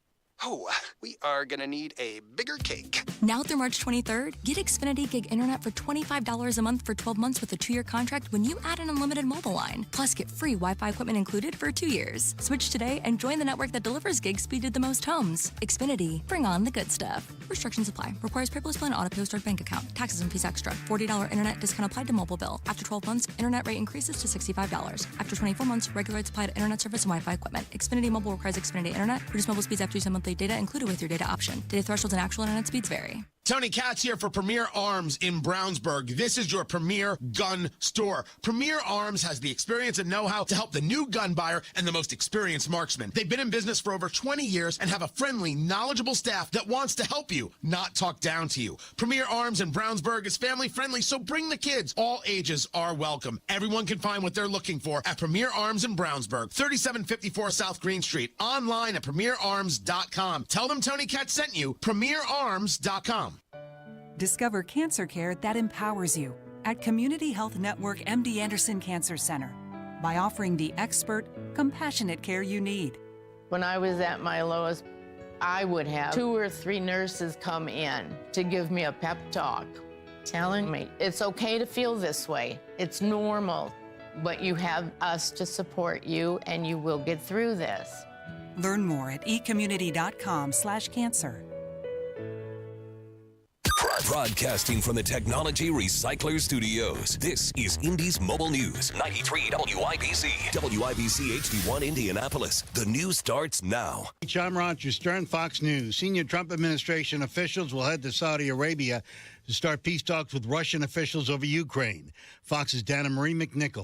Oh, we are gonna need a bigger cake. Now through March 23rd, get Xfinity Gig Internet for $25 a month for 12 months with a 2-year contract when you add an unlimited mobile line. Plus, get free Wi-Fi equipment included for 2 years. Switch today and join the network that delivers gig speed to the most homes. Xfinity, bring on the good stuff. Restrictions apply. Requires paperless plan, auto pay, start bank account. Taxes and fees extra. $40 internet discount applied to mobile bill. After 12 months, internet rate increases to $65. After 24 months, regular rates apply to internet service and Wi-Fi equipment. Xfinity Mobile requires Xfinity Internet. Reduced mobile speeds after use of monthly data included with your data option. Data thresholds and actual internet speeds vary. Tony Katz here for Premier Arms in Brownsburg. This is your premier gun store. Premier Arms has the experience and know-how to help the new gun buyer and the most experienced marksman. They've been in business for over 20 years and have a friendly, knowledgeable staff that wants to help you, not talk down to you. Premier Arms in Brownsburg is family-friendly, so bring the kids. All ages are welcome. Everyone can find what they're looking for at Premier Arms in Brownsburg, 3754 South Green Street. Online at premierarms.com. Tell them Tony Katz sent you, premierarms.com. Discover cancer care that empowers you at Community Health Network MD Anderson Cancer Center by offering the expert, compassionate care you need. When I was at my lowest, I would have 2 or 3 nurses come in to give me a pep talk, telling me it's okay to feel this way. It's normal, but you have us to support you and you will get through this. Learn more at ecommunity.com/cancer. Broadcasting from the Technology Recycler Studios, this is Indy's Mobile News, 93 WIBC. WIBC HD1 Indianapolis. The news starts now. I'm Roger Stern, Fox News. Senior Trump administration officials will head to Saudi Arabia to start peace talks with Russian officials over Ukraine. Fox's Dana Marie McNichol.